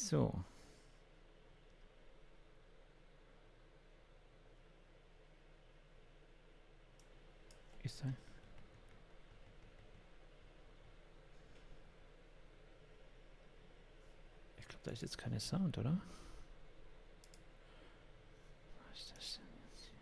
So. Ist da? Ich glaube, da ist jetzt keine Sound, oder? Was ist das denn jetzt hier?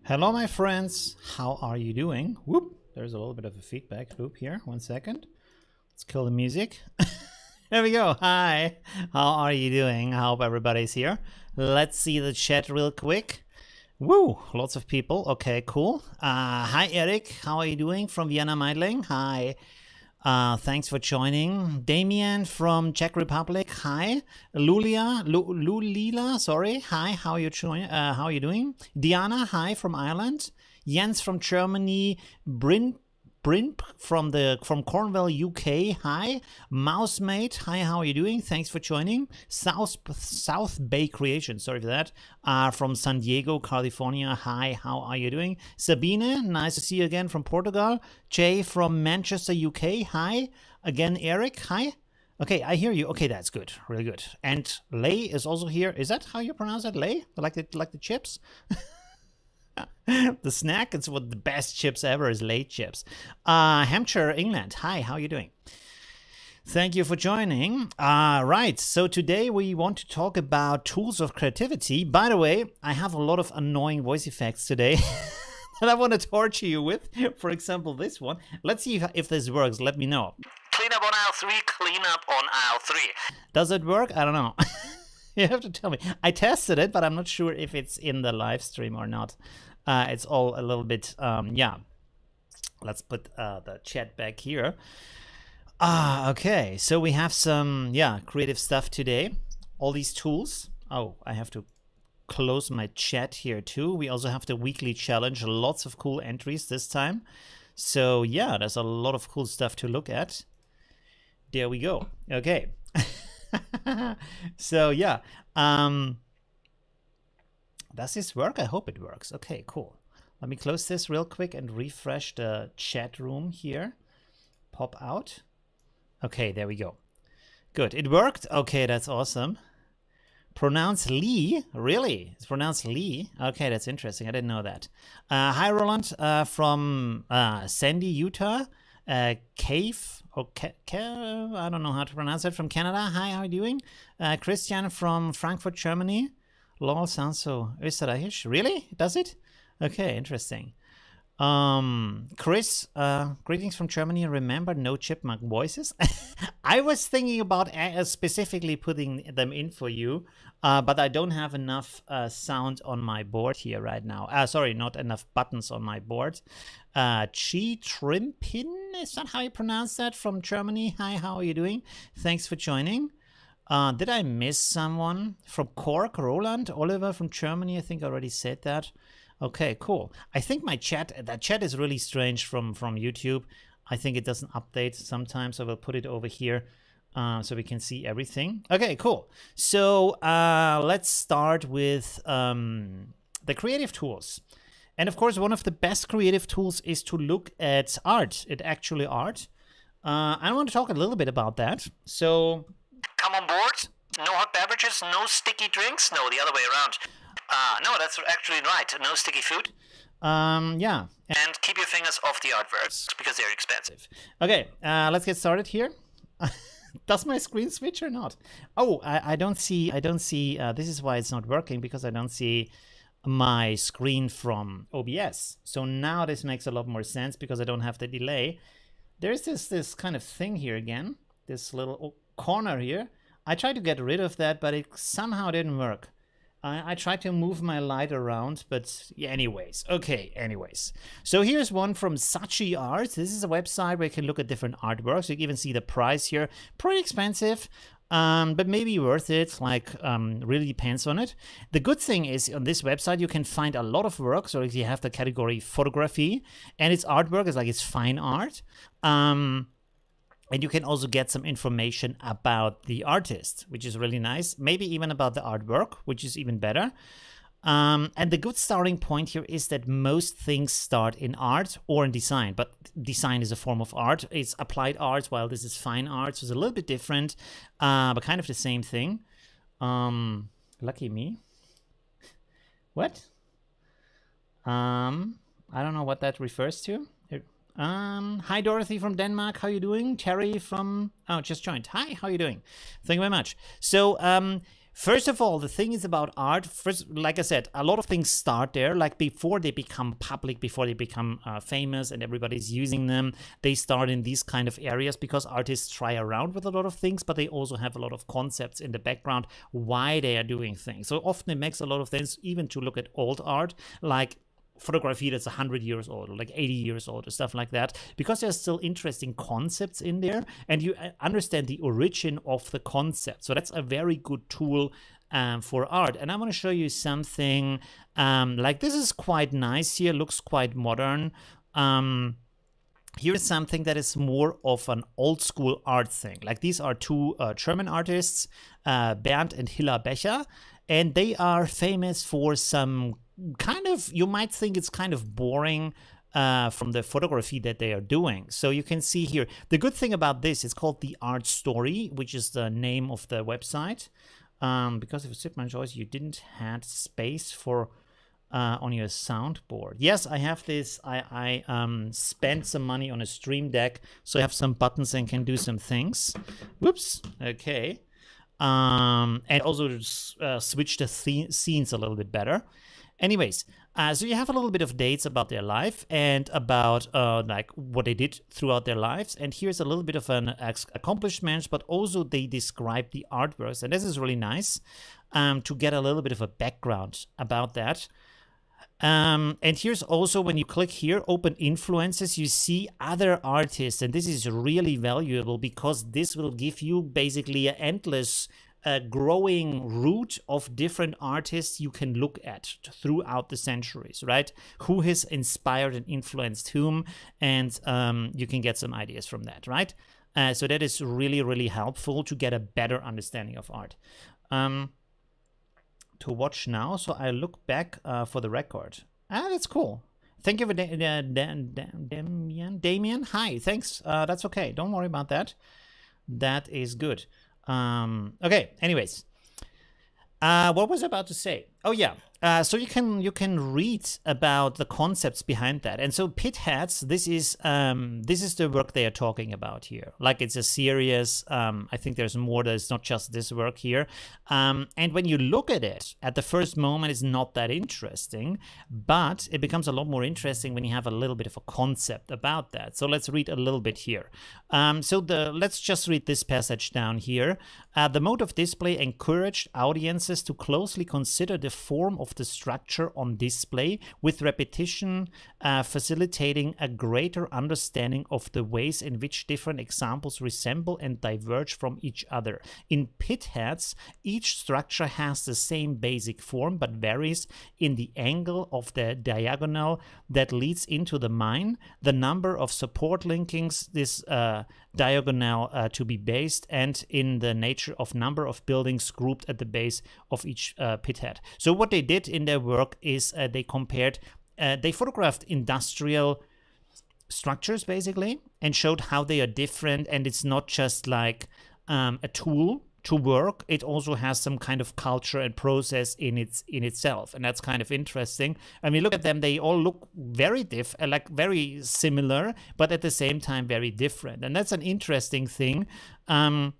Hello, my friends. How are you doing? Whoop. There's a little bit of a feedback loop here. 1 second. Let's kill the music. There we go. Hi. How are you doing? I hope everybody's here. Let's see the chat real quick. Woo. Lots of people. Okay, cool. Hi, Eric. How are you doing from Vienna Meidling? Hi. Thanks for joining. Damien from Czech Republic. Hi. Lulila, sorry. Hi, how are you doing? Diana, hi from Ireland. Jens from Germany. Brimp from Cornwall, UK. Hi. Mousemate, hi, how are you doing? Thanks for joining. South Bay Creation, sorry for that. From San Diego, California. Hi, how are you doing? Sabine, nice to see you again from Portugal. Jay from Manchester, UK. Hi. Again, Eric. Hi. Okay, I hear you. Okay, that's good. Really good. And Lay is also here. Is that how you pronounce it? Lay? Like the chips? The snack, it's what the best chips ever is Lay chips. Hampshire, England. Hi, how are you doing? Thank you for joining. Right, so today we want to talk about tools of creativity. By the way, I have a lot of annoying voice effects today that I want to torture you with. For example, this one. Let's see if this works. Let me know. Clean up on aisle 3, clean up on aisle 3. Does it work? I don't know. You have to tell me. I tested it, but I'm not sure if it's in the live stream or not. It's all a little bit, yeah. Let's put the chat back here. Okay, so we have some, creative stuff today. All these tools. Oh, I have to close my chat here too. We also have the weekly challenge. Lots of cool entries this time. So yeah, there's a lot of cool stuff to look at. There we go. Okay. So yeah. Does this work? I hope it works. Okay, cool. Let me close this real quick and refresh the chat room here. Pop out. Okay, there we go. Good. It worked? Okay, that's awesome. Pronounced Lee? Really? It's pronounced Lee? Okay, that's interesting. I didn't know that. Hi, Roland, from Sandy, Utah. Cave, okay, I don't know how to pronounce it, from Canada. Hi, how are you doing? Christian from Frankfurt, Germany. Lol, sounds so Österreichisch. Really? Does it? Okay, interesting. Chris, greetings from Germany. Remember, no chipmunk voices. I was thinking about specifically putting them in for you, but I don't have enough sound on my board here right now. Sorry, not enough buttons on my board. Chi Trimpin, is that how you pronounce that, from Germany? Hi, how are you doing? Thanks for joining. Did I miss someone? From Cork, Roland, Oliver from Germany. I think I already said that. Okay, cool. I think my chat, that chat is really strange from YouTube. I think it doesn't update sometimes, so we'll put it over here so we can see everything. Okay, cool. So let's start with the creative tools. And of course, one of the best creative tools is to look at art, actually art. I want to talk a little bit about that. So come on board. No hot beverages, no sticky drinks. No, the other way around. No, that's actually right. No sticky food. Yeah. And keep your fingers off the artworks because they're expensive. Okay, let's get started here. Does my screen switch or not? Oh, I don't see, this is why it's not working, because I don't see my screen from OBS. So now this makes a lot more sense because I don't have the delay. There's this kind of thing here again, this little corner here. I tried to get rid of that, but it somehow didn't work. I tried to move my light around, but yeah, anyways. So here's one from Sachi Art. This is a website where you can look at different artworks. You can even see the price here. Pretty expensive, but maybe worth it. Like, really depends on it. The good thing is on this website, you can find a lot of work. So if you have the category photography, and its artwork is like it's fine art. And you can also get some information about the artist, which is really nice. Maybe even about the artwork, which is even better. And the good starting point here is that most things start in art or in design. But design is a form of art. It's applied art, while this is fine art. So it's a little bit different, but kind of the same thing. Lucky me. What? I don't know what that refers to. Hi Dorothy from Denmark, how you doing? Terry from, just joined. Hi, how you doing? Thank you very much. So first of all, the thing is about art. First, like I said, a lot of things start there. Like before they become public, before they become famous and everybody's using them, they start in these kind of areas because artists try around with a lot of things, but they also have a lot of concepts in the background why they are doing things. So often it makes a lot of sense even to look at old art, like photography that's 100 years old or like 80 years old or stuff like that, because there's still interesting concepts in there and you understand the origin of the concept. So that's a very good tool for art. And I want to show you something like this is quite nice here, looks quite modern. Here's something that is more of an old school art thing. Like these are two German artists, Bernd and Hilla Becher, and they are famous for some kind of, you might think it's kind of boring from the photography that they are doing. So you can see here, the good thing about this, it's called The Art Story, which is the name of the website. Because if you sit my choice, you didn't have space for on your soundboard. Yes, I have this. I spent some money on a Stream Deck, so I have some buttons and can do some things. Whoops. Okay. And also switch the scenes a little bit better. Anyways, so you have a little bit of dates about their life and about like what they did throughout their lives. And here's a little bit of an accomplishments, but also they describe the artworks. And this is really nice to get a little bit of a background about that. And here's also, when you click here, open influences, you see other artists. And this is really valuable because this will give you basically an endless growing root of different artists you can look at throughout the centuries, right? Who has inspired and influenced whom, and you can get some ideas from that, right? So that is really, really helpful to get a better understanding of art. To watch now, so I look back for the record. That's cool. Thank you for Damien. Hi, thanks. That's okay. Don't worry about that. That is good. Okay, anyways. What was I about to say? Oh yeah. So you can read about the concepts behind that. And so Pitheads, this is the work they are talking about here. Like, it's a series. I think there's more. There's not just this work here. And when you look at it, at the first moment, it's not that interesting, but it becomes a lot more interesting when you have a little bit of a concept about that. So let's read a little bit here. Let's just read this passage down here. The mode of display encouraged audiences to closely consider the form of the structure on display, with repetition facilitating a greater understanding of the ways in which different examples resemble and diverge from each other. In Pitheads, each structure has the same basic form but varies in the angle of the diagonal that leads into the mine, the number of support linkings this diagonal to be based, and in the nature of number of buildings grouped at the base of each pithead. So what they did in their work is they photographed industrial structures basically and showed how they are different, and it's not just like a tool to work, it also has some kind of culture and process in itself, and that's kind of interesting. I mean, look at them; they all look very very similar, but at the same time very different, and that's an interesting thing to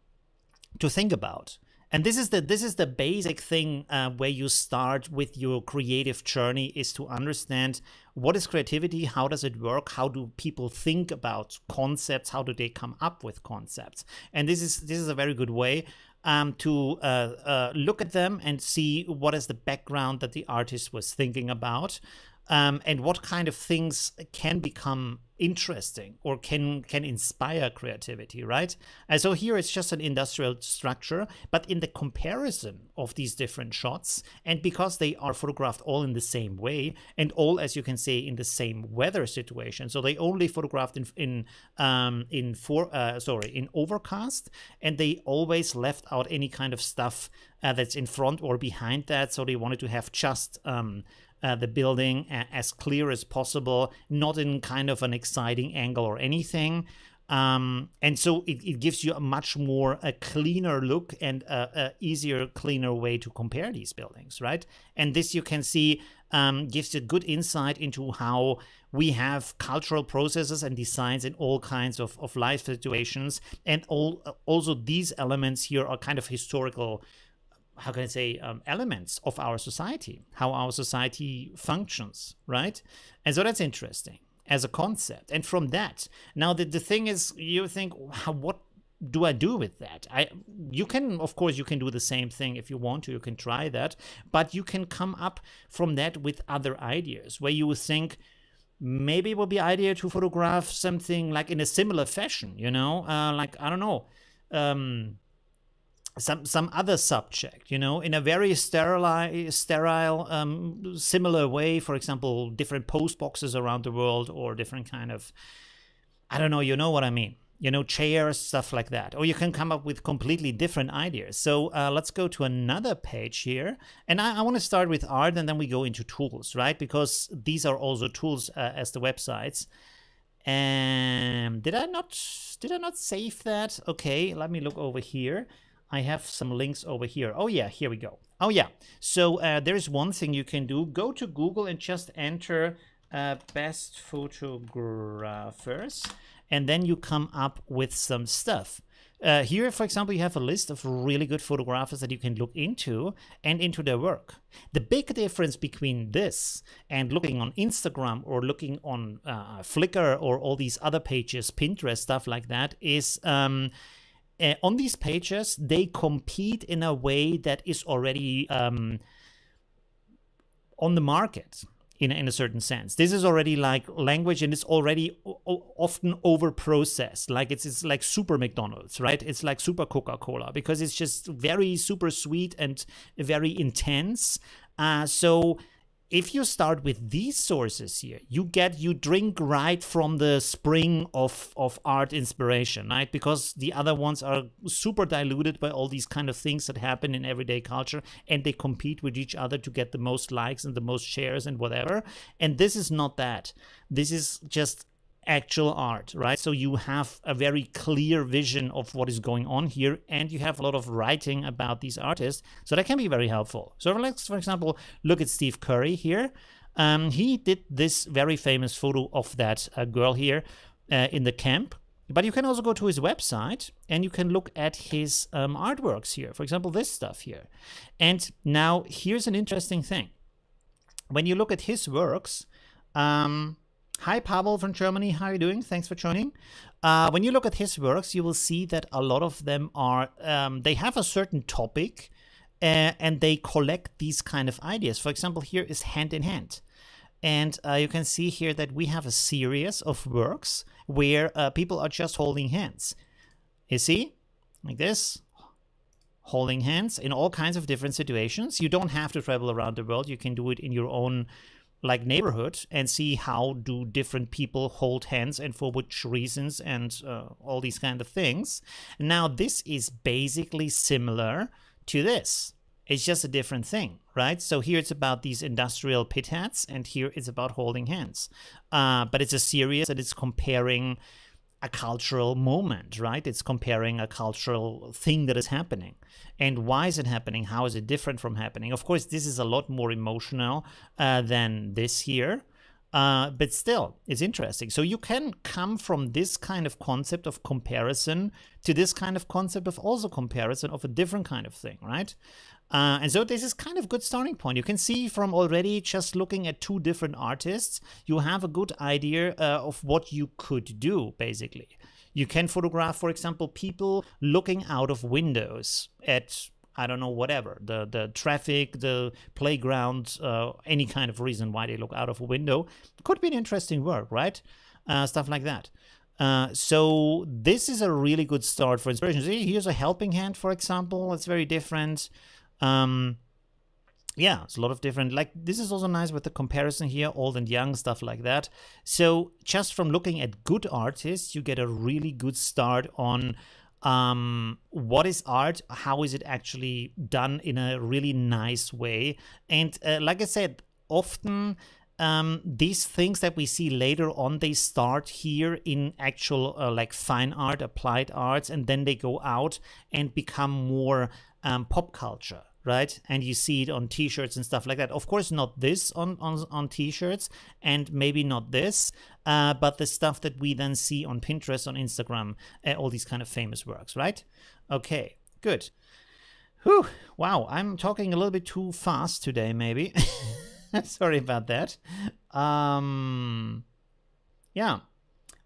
think about. And this is the basic thing where you start with your creative journey, is to understand what is creativity, how does it work, how do people think about concepts, how do they come up with concepts, and this is a very good way to look at them and see what is the background that the artist was thinking about, and what kind of things can become interesting or can inspire creativity, right? And so here it's just an industrial structure, but in the comparison of these different shots, and because they are photographed all in the same way and all, as you can say, in the same weather situation, so they only photographed in overcast, and they always left out any kind of stuff that's in front or behind that. So they wanted to have just the building as clear as possible, not in kind of an exciting angle or anything. And so it gives you a much more a cleaner look and a easier, cleaner way to compare these buildings, right? And this, you can see, gives you good insight into how we have cultural processes and designs in all kinds of life situations. And also these elements here are kind of historical, how can I say, elements of our society, how our society functions, right? And so that's interesting as a concept. And from that, now the thing is, you think, what do I do with that? You can, of course, you can do the same thing if you want to, you can try that, but you can come up from that with other ideas where you think, maybe it would be idea to photograph something like in a similar fashion, you know, like, I don't know, some other subject, you know, in a very sterile, similar way. For example, different post boxes around the world, or different kind of, I don't know, you know what I mean, you know, chairs, stuff like that. Or you can come up with completely different ideas. So let's go to another page here, and I want to start with art, and then we go into tools, right? Because these are also tools as the websites. And did I not save that? Okay, let me look over here. I have some links over here. Oh yeah, here we go. Oh yeah, so there's one thing you can do. Go to Google and just enter best photographers, and then you come up with some stuff. Here, for example, you have a list of really good photographers that you can look into and into their work. The big difference between this and looking on Instagram or looking on Flickr or all these other pages, Pinterest, stuff like that, is on these pages, they compete in a way that is already on the market. in a certain sense. This is already like language, and it's already often over processed. Like it's like super McDonald's, right? It's like super Coca-Cola, because it's just very super sweet and very intense. So if you start with these sources here, you drink right from the spring of art inspiration, right? Because the other ones are super diluted by all these kind of things that happen in everyday culture, and they compete with each other to get the most likes and the most shares and whatever. And this is not that. This is just actual art, right? So you have a very clear vision of what is going on here, and you have a lot of writing about these artists, so that can be very helpful. So let's, for example, look at Steve Curry here. He did this very famous photo of that girl here in the camp, but you can also go to his website and you can look at his artworks here, for example, this stuff here. And now here's an interesting thing. When you look at his works, hi, Pavel from Germany. How are you doing? Thanks for joining. When you look at his works, you will see that a lot of them are, they have a certain topic and they collect these kind of ideas. For example, here is Hand in Hand. And you can see here that we have a series of works where people are just holding hands. You see, like this, holding hands in all kinds of different situations. You don't have to travel around the world. You can do it in your own like neighborhood and see how do different people hold hands and for which reasons and all these kind of things. Now this is basically similar to this. It's just a different thing, right? So here it's about these industrial pit hats, and here it's about holding hands. But it's a series that is comparing a cultural moment, right? It's comparing a cultural thing that is happening. And why is it happening? How is it different from happening? Of course, this is a lot more emotional than this here. But still, it's interesting. So you can come from this kind of concept of comparison to this kind of concept of also comparison of a different kind of thing, right? And so this is kind of a good starting point. You can see from already just looking at two different artists, you have a good idea of what you could do, basically. You can photograph, for example, people looking out of windows at, I don't know, whatever, the traffic, the playground, any kind of reason why they look out of a window. Could be an interesting work, right? Stuff like that. So this is a really good start for inspiration. See, here's a helping hand, for example. It's very different. Yeah, it's a lot of different, like this is also nice with the comparison here, old and young, stuff like that. So just from looking at good artists, you get a really good start on what is art, how is it actually done in a really nice way. And like I said, often these things that we see later on, they start here in actual like fine art, applied arts, and then they go out and become more pop culture, right? And you see it on t-shirts and stuff like that. Of course, not this on t-shirts, and maybe not this, but the stuff that we then see on Pinterest, on Instagram, all these kind of famous works, right? Okay, good. Whew, wow, I'm talking a little bit too fast today, maybe. Sorry about that. Yeah,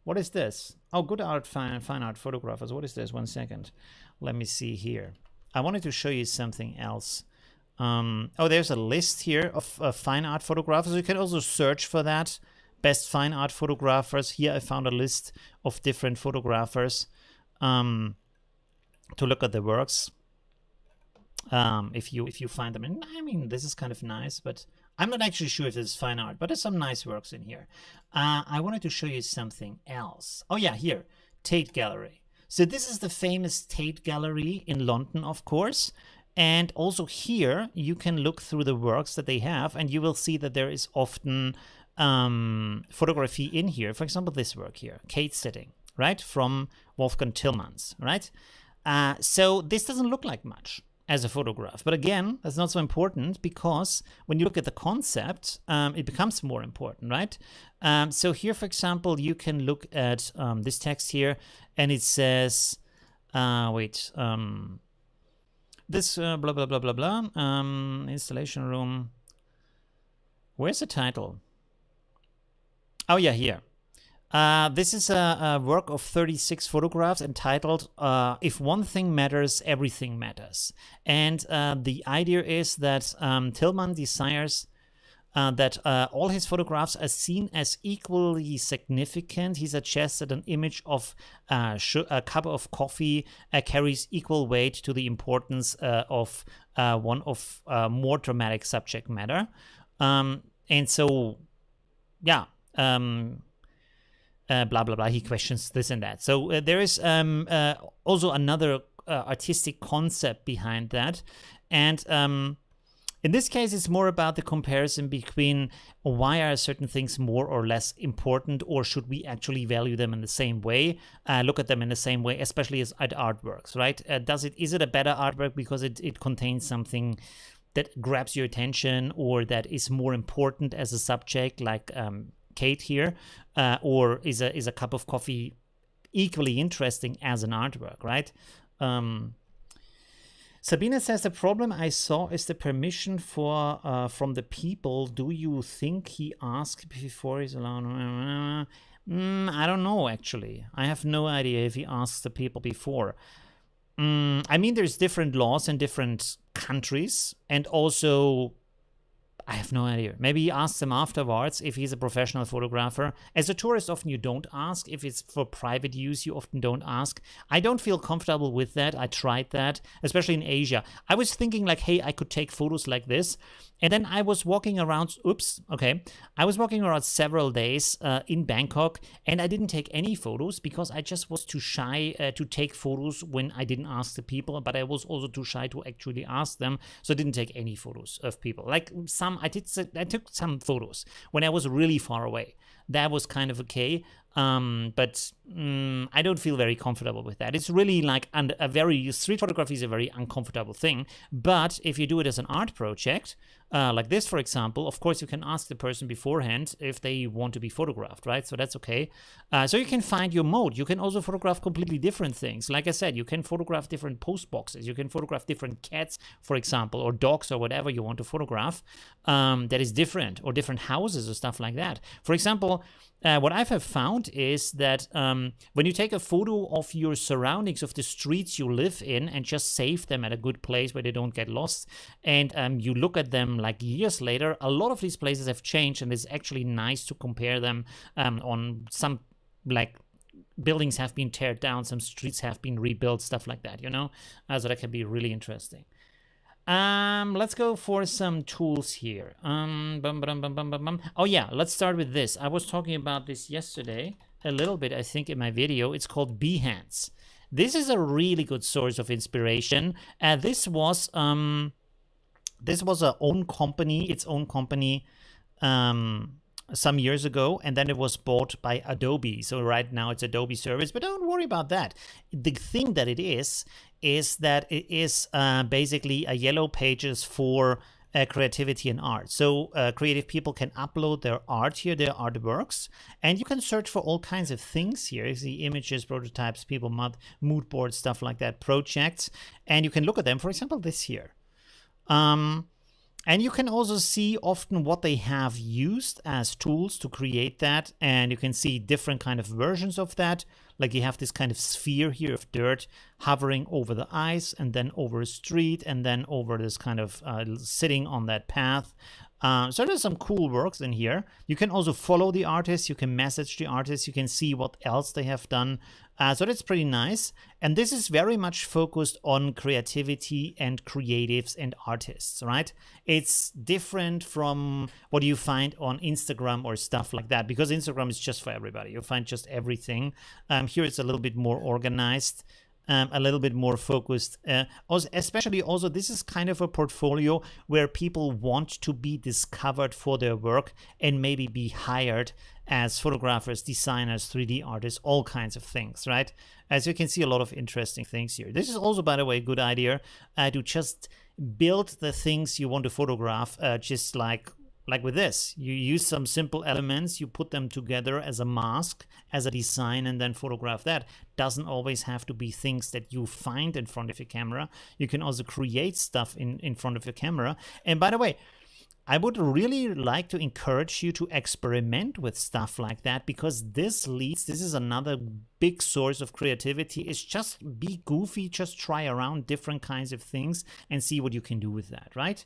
what is this? Oh, good art, fine art photographers. What is this? 1 second. Let me see here. I wanted to show you something else. Oh, there's a list here of fine art photographers. You can also search for that. Best fine art photographers. Here I found a list of different photographers to look at the works. If you find them. And I mean, this is kind of nice, but I'm not actually sure if this is fine art, but there's some nice works in here. I wanted to show you something else. Oh yeah, here, Tate Gallery. So this is the famous Tate Gallery in London, of course. And also here, you can look through the works that they have, and you will see that there is often photography in here. For example, this work here, Cade Setting, right? From Wolfgang Tillmans, right? So this doesn't look like much as a photograph. But again, that's not so important, because when you look at the concept, it becomes more important, right? So here, for example, you can look at this text here, and it says, this blah, blah, blah, blah, blah, installation room. Where's the title? Oh, yeah, here. This is a work of 36 photographs entitled If One Thing Matters, Everything Matters. And the idea is that Tillman desires that all his photographs are seen as equally significant. He suggests that an image of a cup of coffee carries equal weight to the importance of one of more dramatic subject matter. And so, yeah, blah, blah, blah. He questions this and that. So there is also another artistic concept behind that. And in this case, it's more about the comparison between why are certain things more or less important, or should we actually value them in the same way, look at them in the same way, especially as at artworks, right? Is it a better artwork because it contains something that grabs your attention or that is more important as a subject, like Kate here, or is a cup of coffee equally interesting as an artwork, right? Sabina says the problem I saw is the permission for from the people. Do you think he asked before he's allowed? I don't know, actually. I have no idea if he asked the people before. I mean, there's different laws in different countries, and also I have no idea. Maybe he asks them afterwards if he's a professional photographer. As a tourist, often you don't ask. If it's for private use, you often don't ask. I don't feel comfortable with that. I tried that, especially in Asia. I was thinking like, hey, I could take photos like this. And then I was walking around, I was walking around several days in Bangkok, and I didn't take any photos because I just was too shy to take photos when I didn't ask the people, but I was also too shy to actually ask them, so I didn't take any photos of people. Like I took some photos when I was really far away. That was kind of okay. But I don't feel very comfortable with that. It's really like street photography is a very uncomfortable thing. But if you do it as an art project, like this, for example, of course, you can ask the person beforehand if they want to be photographed, right? So that's okay. So you can find your mode. You can also photograph completely different things. Like I said, you can photograph different post boxes. You can photograph different cats, for example, or dogs or whatever you want to photograph that is different, or different houses or stuff like that. For example, what I have found is that when you take a photo of your surroundings, of the streets you live in, and just save them at a good place where they don't get lost, and you look at them like years later, a lot of these places have changed, and it's actually nice to compare them on some, like, buildings have been teared down, some streets have been rebuilt, stuff like that, you know? So that can be really interesting. Let's go for some tools here. Oh yeah, let's start with this. I was talking about this yesterday a little bit, I think, in my video. It's called Behance. This is a really good source of inspiration. This was its own company some years ago, and then it was bought by Adobe. So right now it's Adobe service, but don't worry about that. The thing that it is that it is basically a yellow pages for creativity and art. So creative people can upload their art here, their artworks, and you can search for all kinds of things here. You see images, prototypes, people, mood boards, stuff like that, projects, and you can look at them. For example, this here. And you can also see often what they have used as tools to create that. And you can see different kind of versions of that. Like you have this kind of sphere here of dirt hovering over the ice, and then over a street, and then over this kind of sitting on that path. So there's some cool works in here. You can also follow the artist. You can message the artist. You can see what else they have done. So that's pretty nice. And this is very much focused on creativity and creatives and artists, right? It's different from what you find on Instagram or stuff like that, because Instagram is just for everybody. You find just everything. Here it's a little bit more organized. A little bit more focused. Especially also, this is kind of a portfolio where people want to be discovered for their work and maybe be hired as photographers, designers, 3D artists, all kinds of things, right? As you can see, a lot of interesting things here. This is also, by the way, a good idea to just build the things you want to photograph, just like with this. You use some simple elements, you put them together as a mask, as a design, and then photograph that. Doesn't always have to be things that you find in front of your camera. You can also create stuff in front of your camera. And by the way, I would really like to encourage you to experiment with stuff like that, because this is another big source of creativity. Is just be goofy, just try around different kinds of things and see what you can do with that, right?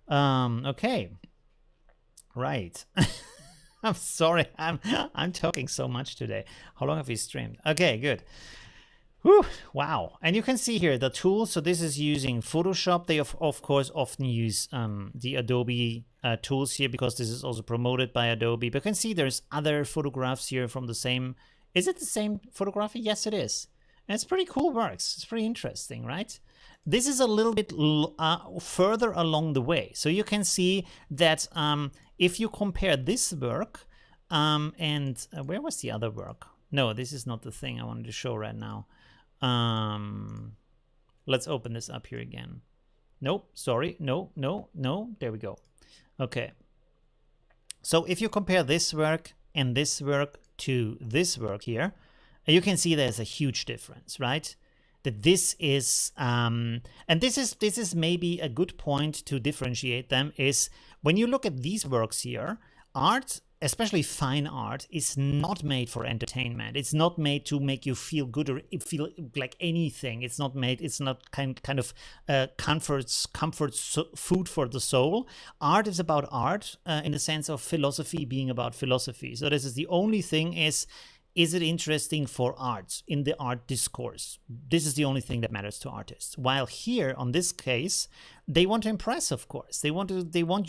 Okay. Right. I'm sorry. I'm talking so much today. How long have we streamed? Okay, good. Whew, wow. And you can see here the tools. So this is using Photoshop. They of course often use the Adobe tools here because this is also promoted by Adobe. But you can see there's other photographs here from the same. Is it the same photography? Yes, it is. And it's pretty cool works. It's pretty interesting, right? This is a little bit further along the way. So you can see that if you compare this work and where was the other work? No, this is not the thing I wanted to show right now. Let's open this up here again. Nope, sorry. No. There we go. Okay. So if you compare this work and this work to this work here, you can see there's a huge difference, right? That this is, and this is maybe a good point to differentiate them, is when you look at these works here, art, especially fine art, is not made for entertainment. It's not made to make you feel good or feel like anything. It's not made, it's not kind of comfort food for the soul. Art is about art in the sense of philosophy being about philosophy. So this is the only thing is it interesting for art in the art discourse? This is the only thing that matters to artists. While here, on this case, they want to impress, of course. They want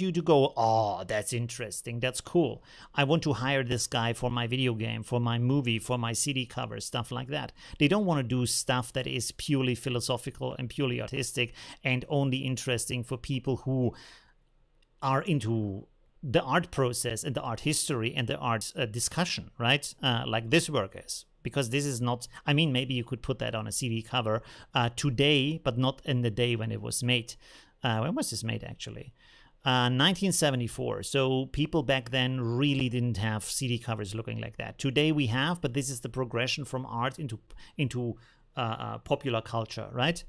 you to go, oh, that's interesting, that's cool. I want to hire this guy for my video game, for my movie, for my CD cover, stuff like that. They don't want to do stuff that is purely philosophical and purely artistic and only interesting for people who are into the art process and the art history and the art discussion, right? Like this work is. Because this is not, I mean, maybe you could put that on a CD cover today, but not in the day when it was made. When was this made, actually? 1974. So people back then really didn't have CD covers looking like that. Today we have, but this is the progression from art into popular culture, right?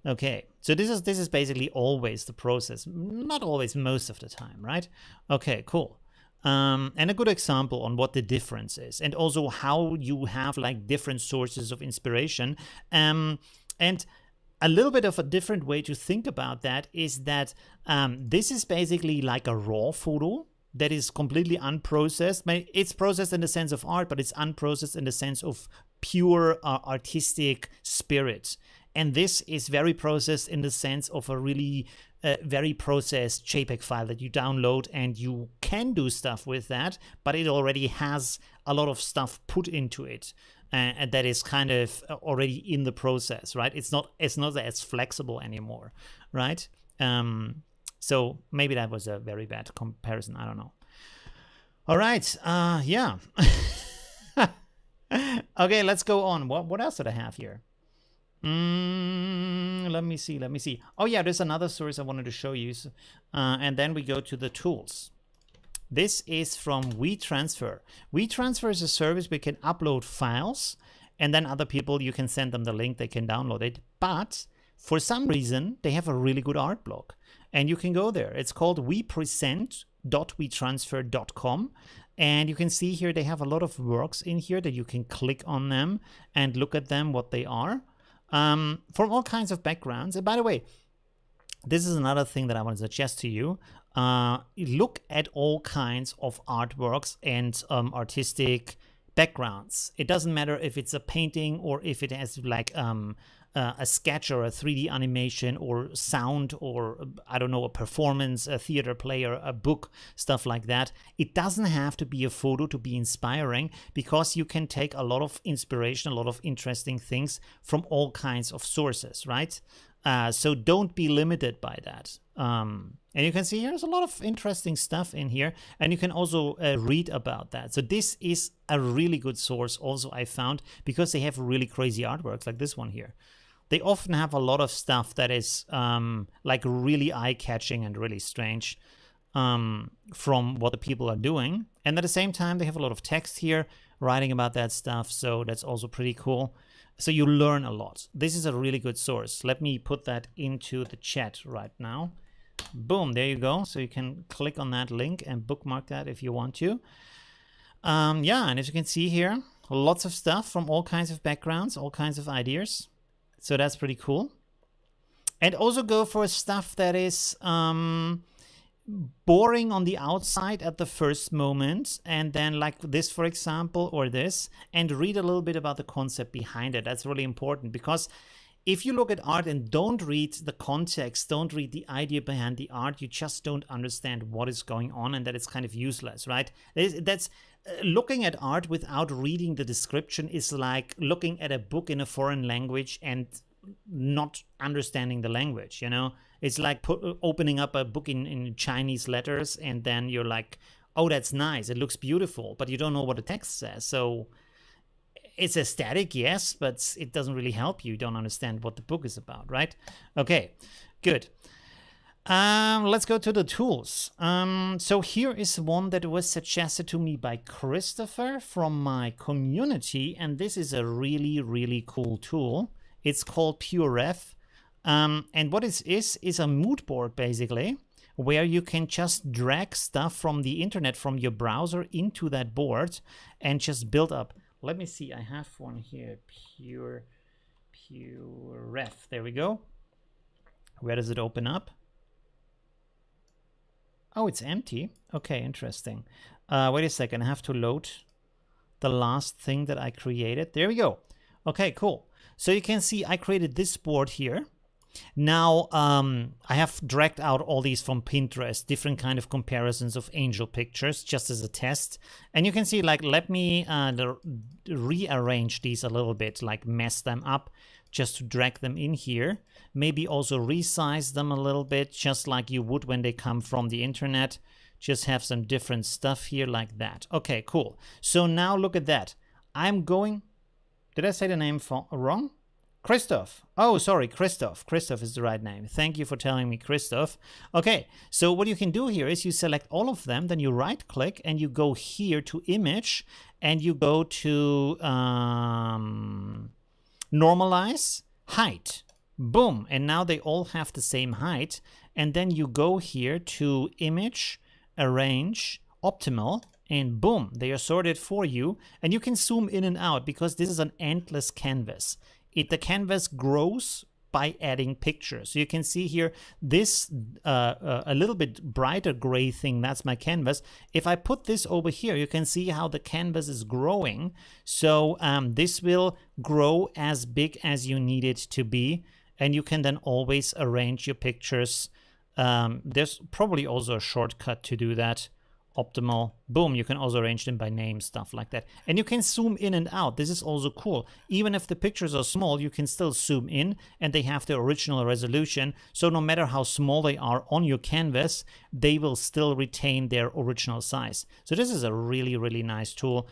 Okay, so this is basically always the process, not always, most of the time, right? Okay, cool. And a good example on what the difference is, and also how you have like different sources of inspiration. And a little bit of a different way to think about that is that this is basically like a raw photo that is completely unprocessed. It's processed in the sense of art, but it's unprocessed in the sense of pure artistic spirit. And this is very processed in the sense of a really very processed JPEG file that you download, and you can do stuff with that, but it already has a lot of stuff put into it. And that is kind of already in the process, right? It's not as flexible anymore, right? So maybe that was a very bad comparison. I don't know. All right. Yeah. Okay, let's go on. What else did I have here? Let me see. Oh yeah, there's another source I wanted to show you. And then we go to the tools. This is from WeTransfer. WeTransfer is a service where you can upload files, and then other people, you can send them the link, they can download it. But for some reason, they have a really good art blog, and you can go there. It's called wepresent.wetransfer.com. And you can see here they have a lot of works in here that you can click on them and look at them, what they are. From all kinds of backgrounds. And by the way, this is another thing that I want to suggest to you. Look at all kinds of artworks and artistic backgrounds. It doesn't matter if it's a painting or if it has like a sketch or a 3D animation or sound or, I don't know, a performance, a theater play, or a book, stuff like that. It doesn't have to be a photo to be inspiring, because you can take a lot of inspiration, a lot of interesting things from all kinds of sources, right? So don't be limited by that. And you can see here's a lot of interesting stuff in here, and you can also read about that. So this is a really good source also, I found, because they have really crazy artworks like this one here. They often have a lot of stuff that is like really eye-catching and really strange from what the people are doing. And at the same time, they have a lot of text here writing about that stuff. So that's also pretty cool. So you learn a lot. This is a really good source. Let me put that into the chat right now. Boom, there you go. So you can click on that link and bookmark that if you want to. Yeah, and as you can see here, lots of stuff from all kinds of backgrounds, all kinds of ideas. So that's pretty cool. And also go for stuff that is boring on the outside at the first moment, and then like this, for example, or this, and read a little bit about the concept behind it. That's really important, because if you look at art and don't read the context, don't read the idea behind the art, you just don't understand what is going on, and that it's kind of useless, right? That's looking at art without reading the description is like looking at a book in a foreign language and not understanding the language, you know? It's like opening up a book in Chinese letters, and then you're like, oh, that's nice, it looks beautiful, but you don't know what the text says. So it's aesthetic, yes, but it doesn't really help you. You don't understand what the book is about, right? Okay, good. Let's go to the tools. So here is one that was suggested to me by Christopher from my community, and this is a really, really cool tool. It's called PureRef. And what it is a mood board, basically, where you can just drag stuff from the internet, from your browser, into that board and just build up. Let me see, I have one here, PureRef. There we go. Where does it open up? Oh, it's empty. Okay, interesting. Wait a second, I have to load the last thing that I created. There we go. Okay, cool. So you can see I created this board here. Now, I have dragged out all these from Pinterest, different kind of comparisons of angel pictures, just as a test. And you can see, like, let me rearrange these a little bit, like mess them up, just to drag them in here. Maybe also resize them a little bit, just like you would when they come from the internet. Just have some different stuff here like that. Okay, cool. So now look at that. I'm going... Did I say the name wrong? Christoph. Oh, sorry, Christoph. Christoph is the right name. Thank you for telling me, Christoph. Okay, so what you can do here is you select all of them, then you right click and you go here to image, and you go to normalize height. Boom, and now they all have the same height. And then you go here to image, arrange, optimal, and boom, they are sorted for you. And you can zoom in and out because this is an endless canvas. The canvas grows by adding pictures. So you can see here this a little bit brighter gray thing, that's my canvas. If I put this over here, you can see how the canvas is growing. So this will grow as big as you need it to be, and you can then always arrange your pictures. There's probably also a shortcut to do that. Optimal, boom, you can also arrange them by name, stuff like that. And you can zoom in and out. This is also cool. Even if the pictures are small, you can still zoom in, and they have the original resolution. So no matter how small they are on your canvas, they will still retain their original size. So this is a really, really nice tool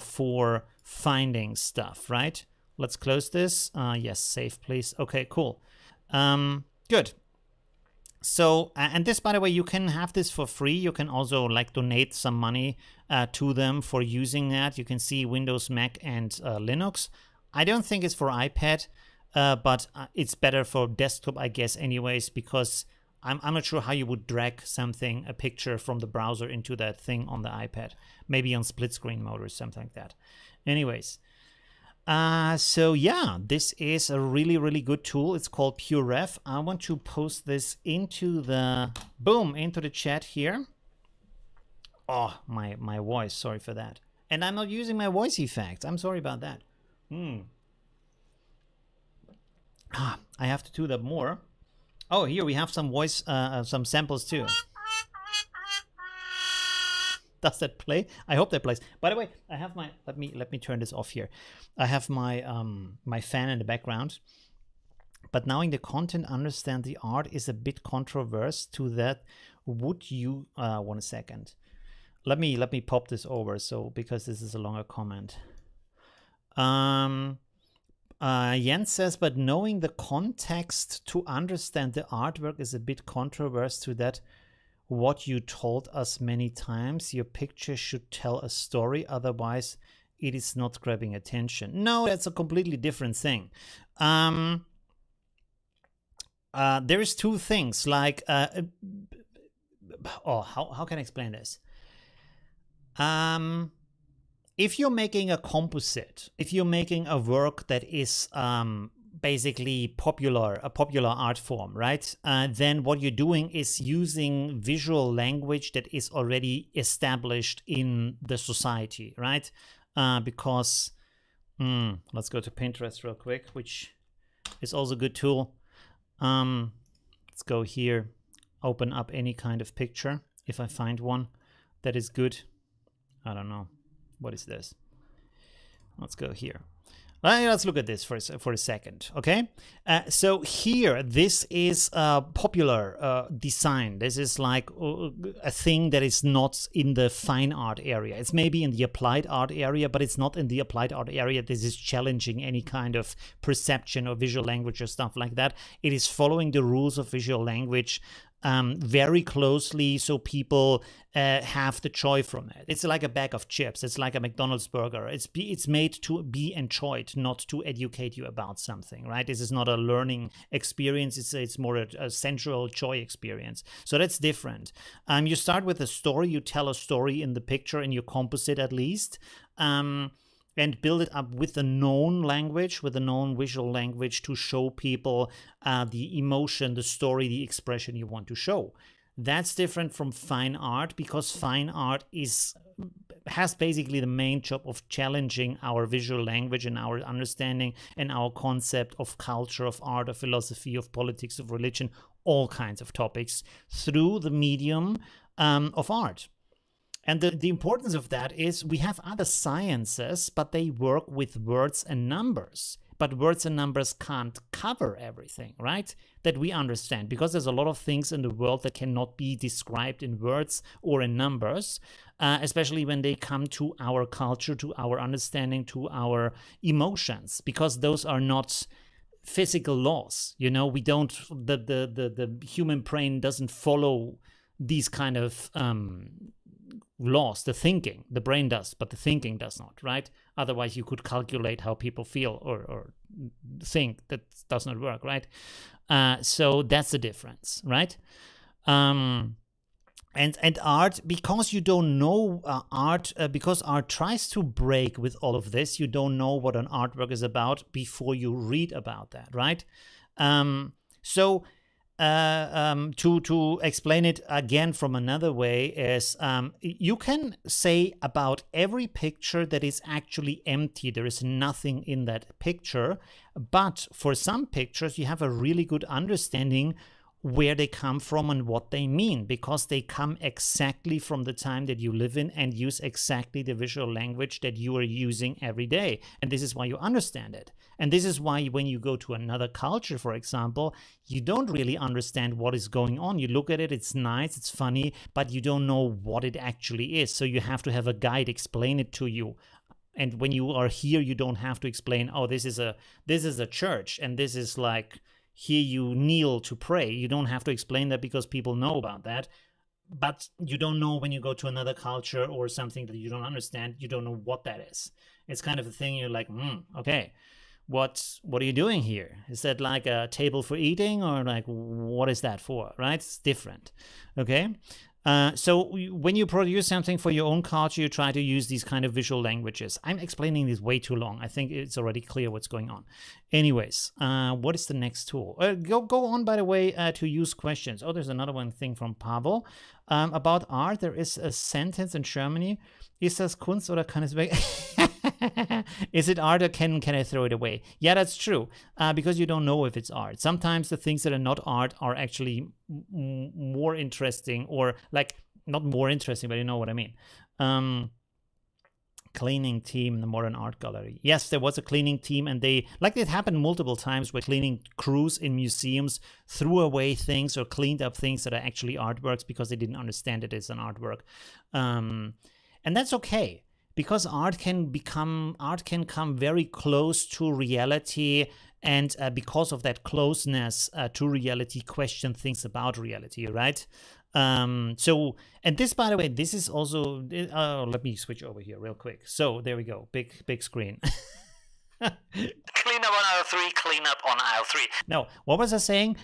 for finding stuff, right? Let's close this. Yes, save, please. Okay, cool. Good. So, and this, by the way, you can have this for free. You can also like donate some money to them for using that. You can see Windows, Mac, and Linux. I don't think it's for iPad, but it's better for desktop, I guess, anyways, because I'm not sure how you would drag something, a picture from the browser into that thing on the iPad. Maybe on split screen mode or something like that. Anyways. So yeah, this is a really, really good tool. It's called PureRef. I want to post this into the, boom, into the chat here. Oh, my voice, sorry for that. And I'm not using my voice effects. I'm sorry about that. I have to do that more. Oh, here we have some voice, some samples too. Does that play? I hope that plays. By the way, I have my, let me turn this off here. I have my my fan in the background. But knowing the content, understand the art is a bit controversial to that. Would you 1 second. Let me pop this over, so because this is a longer comment. Jens says, but knowing the context to understand the artwork is a bit controversial to that. What you told us many times, your picture should tell a story, otherwise it is not grabbing attention. No, that's a completely different thing. There is two things, like, how can I explain this? If you're making a composite, if you're making a work that is basically a popular art form, right? Then what you're doing is using visual language that is already established in the society, right? Because let's go to Pinterest real quick, which is also a good tool. Let's go here, open up any kind of picture. If I find one that is good, I don't know, what is this? Let's go here. Let's look at this for a second, okay? So here, this is a popular design. This is like a thing that is not in the fine art area. It's maybe in the applied art area, but it's not in the applied art area. This is challenging any kind of perception or visual language or stuff like that. It is following the rules of visual language very closely, so people have the joy from it. It's like a bag of chips. It's like a McDonald's burger. It's made to be enjoyed, not to educate you about something, right? This is not a learning experience. It's more a sensual joy experience. So that's different. You start with a story. You tell a story in the picture, in your composite at least. And build it up with a known language, with a known visual language to show people the emotion, the story, the expression you want to show. That's different from fine art, because fine art has basically the main job of challenging our visual language and our understanding and our concept of culture, of art, of philosophy, of politics, of religion, all kinds of topics through the medium of art. And the importance of that is we have other sciences, but they work with words and numbers. But words and numbers can't cover everything, right? That we understand, because there's a lot of things in the world that cannot be described in words or in numbers, especially when they come to our culture, to our understanding, to our emotions, because those are not physical laws. You know, we don't, the human brain doesn't follow these kind of laws. The brain does, but the thinking does not, right? Otherwise you could calculate how people feel or think. That does not work, right? So that's the difference, right? And art, because you don't know art, because art tries to break with all of this, you don't know what an artwork is about before you read about that, right? To explain it again from another way is you can say about every picture that is actually empty, there is nothing in that picture, but for some pictures you have a really good understanding where they come from and what they mean, because they come exactly from the time that you live in and use exactly the visual language that you are using every day. And this is why you understand it. And this is why when you go to another culture, for example, you don't really understand what is going on. You look at it, it's nice, it's funny, but you don't know what it actually is. So you have to have a guide explain it to you. And when you are here, you don't have to explain, oh, this is a church, and this is like, here you kneel to pray. You don't have to explain that because people know about that. But you don't know when you go to another culture or something that you don't understand, you don't know what that is. It's kind of a thing you're like, okay, what are you doing here? Is that like a table for eating, or like what is that for, right? It's different, okay? So when you produce something for your own culture, you try to use these kind of visual languages. I'm explaining this way too long. I think it's already clear what's going on. Anyways, what is the next tool? Go on, by the way, to use questions. Oh, there's another one thing from Pavel. About art, there is a sentence in Germany. Ist das Kunst oder kann es weg? Is it art or can I throw it away? Yeah, that's true, because you don't know if it's art. Sometimes the things that are not art are actually more interesting, or like not more interesting, but you know what I mean. Cleaning team in the modern art gallery. Yes, there was a cleaning team, and it happened multiple times where cleaning crews in museums threw away things or cleaned up things that are actually artworks because they didn't understand it as an artwork. And that's okay, because art can come very close to reality, and because of that closeness to reality, question things about reality, right? So, and this, by the way, this is also, let me switch over here real quick. So there we go, big screen. Clean up on aisle 3, clean up on aisle 3. No, what was I saying?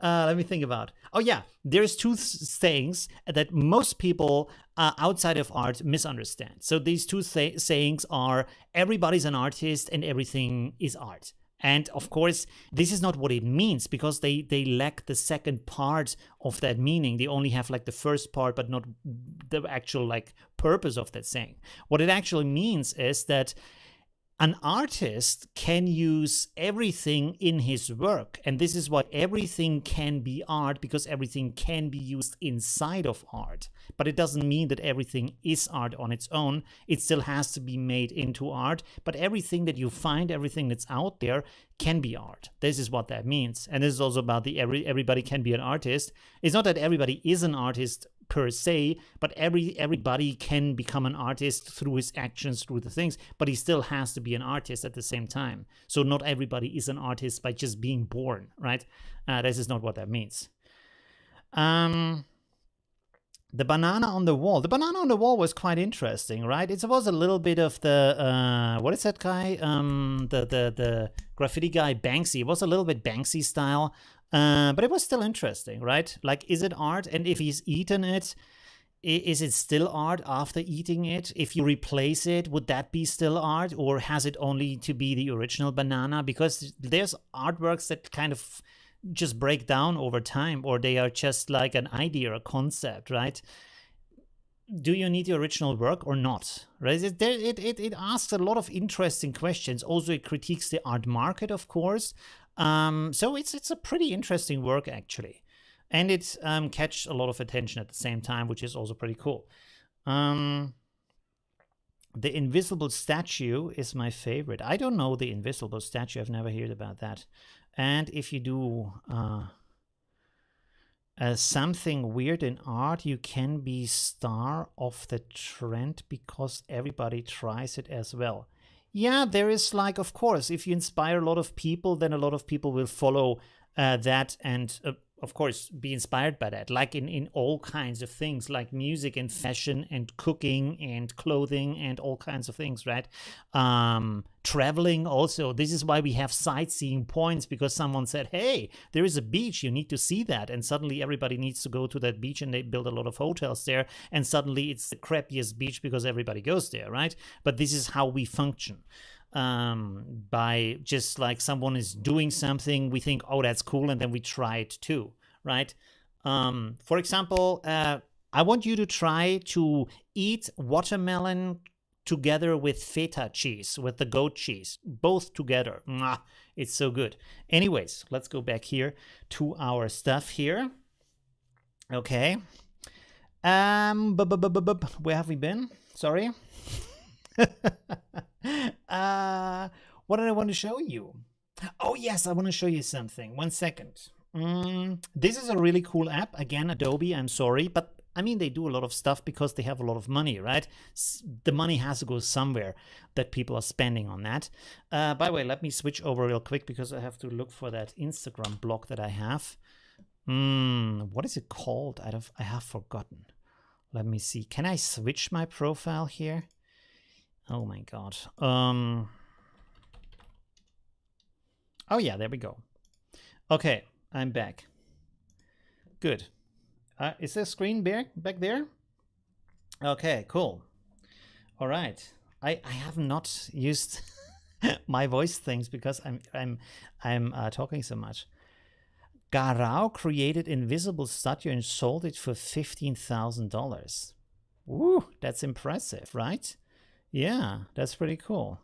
Let me think about. Oh yeah, there's two sayings that most people outside of art misunderstand. So these two sayings are everybody's an artist and everything is art. And of course, this is not what it means, because they lack the second part of that meaning. They only have like the first part, but not the actual like purpose of that saying. What it actually means is that an artist can use everything in his work. And this is why everything can be art, because everything can be used inside of art. But it doesn't mean that everything is art on its own. It still has to be made into art. But everything that you find, everything that's out there can be art. This is what that means. And this is also about the everybody can be an artist. It's not that everybody is an artist per se, but everybody can become an artist through his actions, through the things, but he still has to be an artist at the same time. So not everybody is an artist by just being born, right? This is not what that means. The banana on the wall. The banana on the wall was quite interesting, right? It was a little bit of the what is that guy? The graffiti guy Banksy. It was a little bit Banksy style. But it was still interesting, right? Like, is it art? And if he's eaten it, is it still art after eating it? If you replace it, would that be still art? Or has it only to be the original banana? Because there's artworks that kind of just break down over time, or they are just like an idea, a concept, right? Do you need the original work or not? Right? It asks a lot of interesting questions. Also, it critiques the art market, of course. So it's a pretty interesting work, actually. And it catches a lot of attention at the same time, which is also pretty cool. The Invisible Statue is my favorite. I don't know the Invisible Statue. I've never heard about that. And if you do something weird in art, you can be star of the trend because everybody tries it as well. Yeah, there is like, of course, if you inspire a lot of people, then a lot of people will follow that and, of course, be inspired by that. Like in all kinds of things, like music and fashion and cooking and clothing and all kinds of things, right? Traveling also. This is why we have sightseeing points, because someone said, hey, there is a beach, you need to see that. And suddenly everybody needs to go to that beach, and they build a lot of hotels there. And suddenly it's the crappiest beach because everybody goes there, right? But this is how we function. By just like someone is doing something, we think, oh, that's cool, and then we try it too, right? For example, I want you to try to eat watermelon together with feta cheese, with the goat cheese, both together. Mwah, it's so good. Anyways, let's go back here to our stuff here. Okay. Where have we been? Sorry. What did I want to show you? Oh yes, I want to show you something. 1 second. This is a really cool app. Again, Adobe, I'm sorry, but I mean, they do a lot of stuff because they have a lot of money, right? The money has to go somewhere that people are spending on that. By the way, let me switch over real quick because I have to look for that Instagram blog that I have. What is it called? I have forgotten. Let me see. Can I switch my profile here? Oh my God. Oh yeah, there we go. Okay, I'm back. Good. Is the screen back there? Okay, cool. All right. I have not used my voice things because I'm talking so much. Garau created invisible statue and sold it for $15,000. Woo, that's impressive, right? Yeah, that's pretty cool.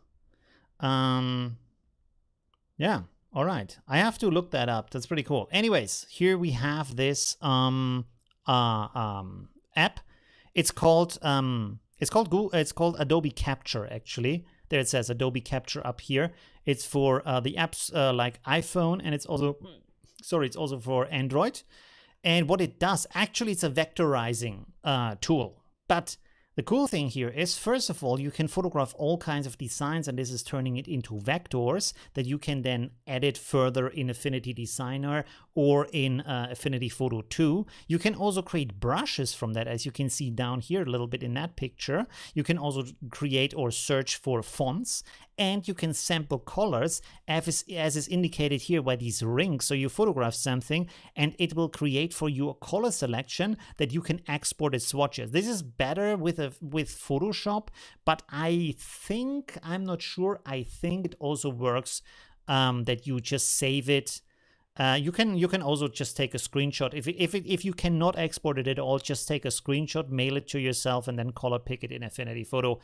Yeah, all right. I have to look that up. That's pretty cool. Anyways, here we have this app. It's called Adobe Capture, actually. There it says Adobe Capture up here. It's for the apps like iPhone, and it's also for Android. And what it does, actually, it's a vectorizing tool. But the cool thing here is, first of all, you can photograph all kinds of designs, and this is turning it into vectors that you can then edit further in Affinity Designer or in Affinity Photo 2. You can also create brushes from that, as you can see down here a little bit in that picture. You can also create or search for fonts, and you can sample colors as is indicated here by these rings. So you photograph something and it will create for you a color selection that you can export as swatches. This is better with Photoshop, but I think, I'm not sure, I think it also works that you just save it. You can also just take a screenshot. If you cannot export it at all, just take a screenshot, mail it to yourself, and then color pick it in Affinity Photo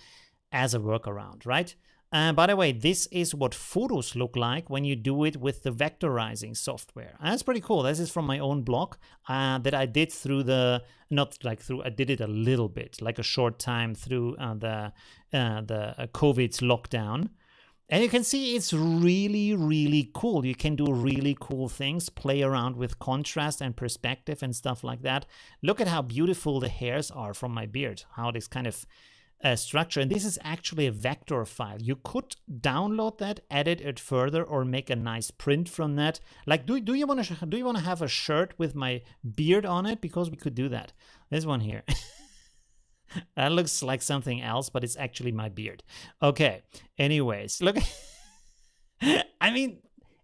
as a workaround, right? By the way, this is what photos look like when you do it with the vectorizing software. And that's pretty cool. This is from my own blog that I did through the, I did it a little bit, like a short time through the COVID lockdown. And you can see it's really, really cool. You can do really cool things, play around with contrast and perspective and stuff like that. Look at how beautiful the hairs are from my beard, how this kind of structure. And this is actually a vector file. You could download that, edit it further, or make a nice print from that. Like, do you want to have a shirt with my beard on it? Because we could do that. This one here. That looks like something else, but it's actually my beard. Okay, anyways, look. I mean,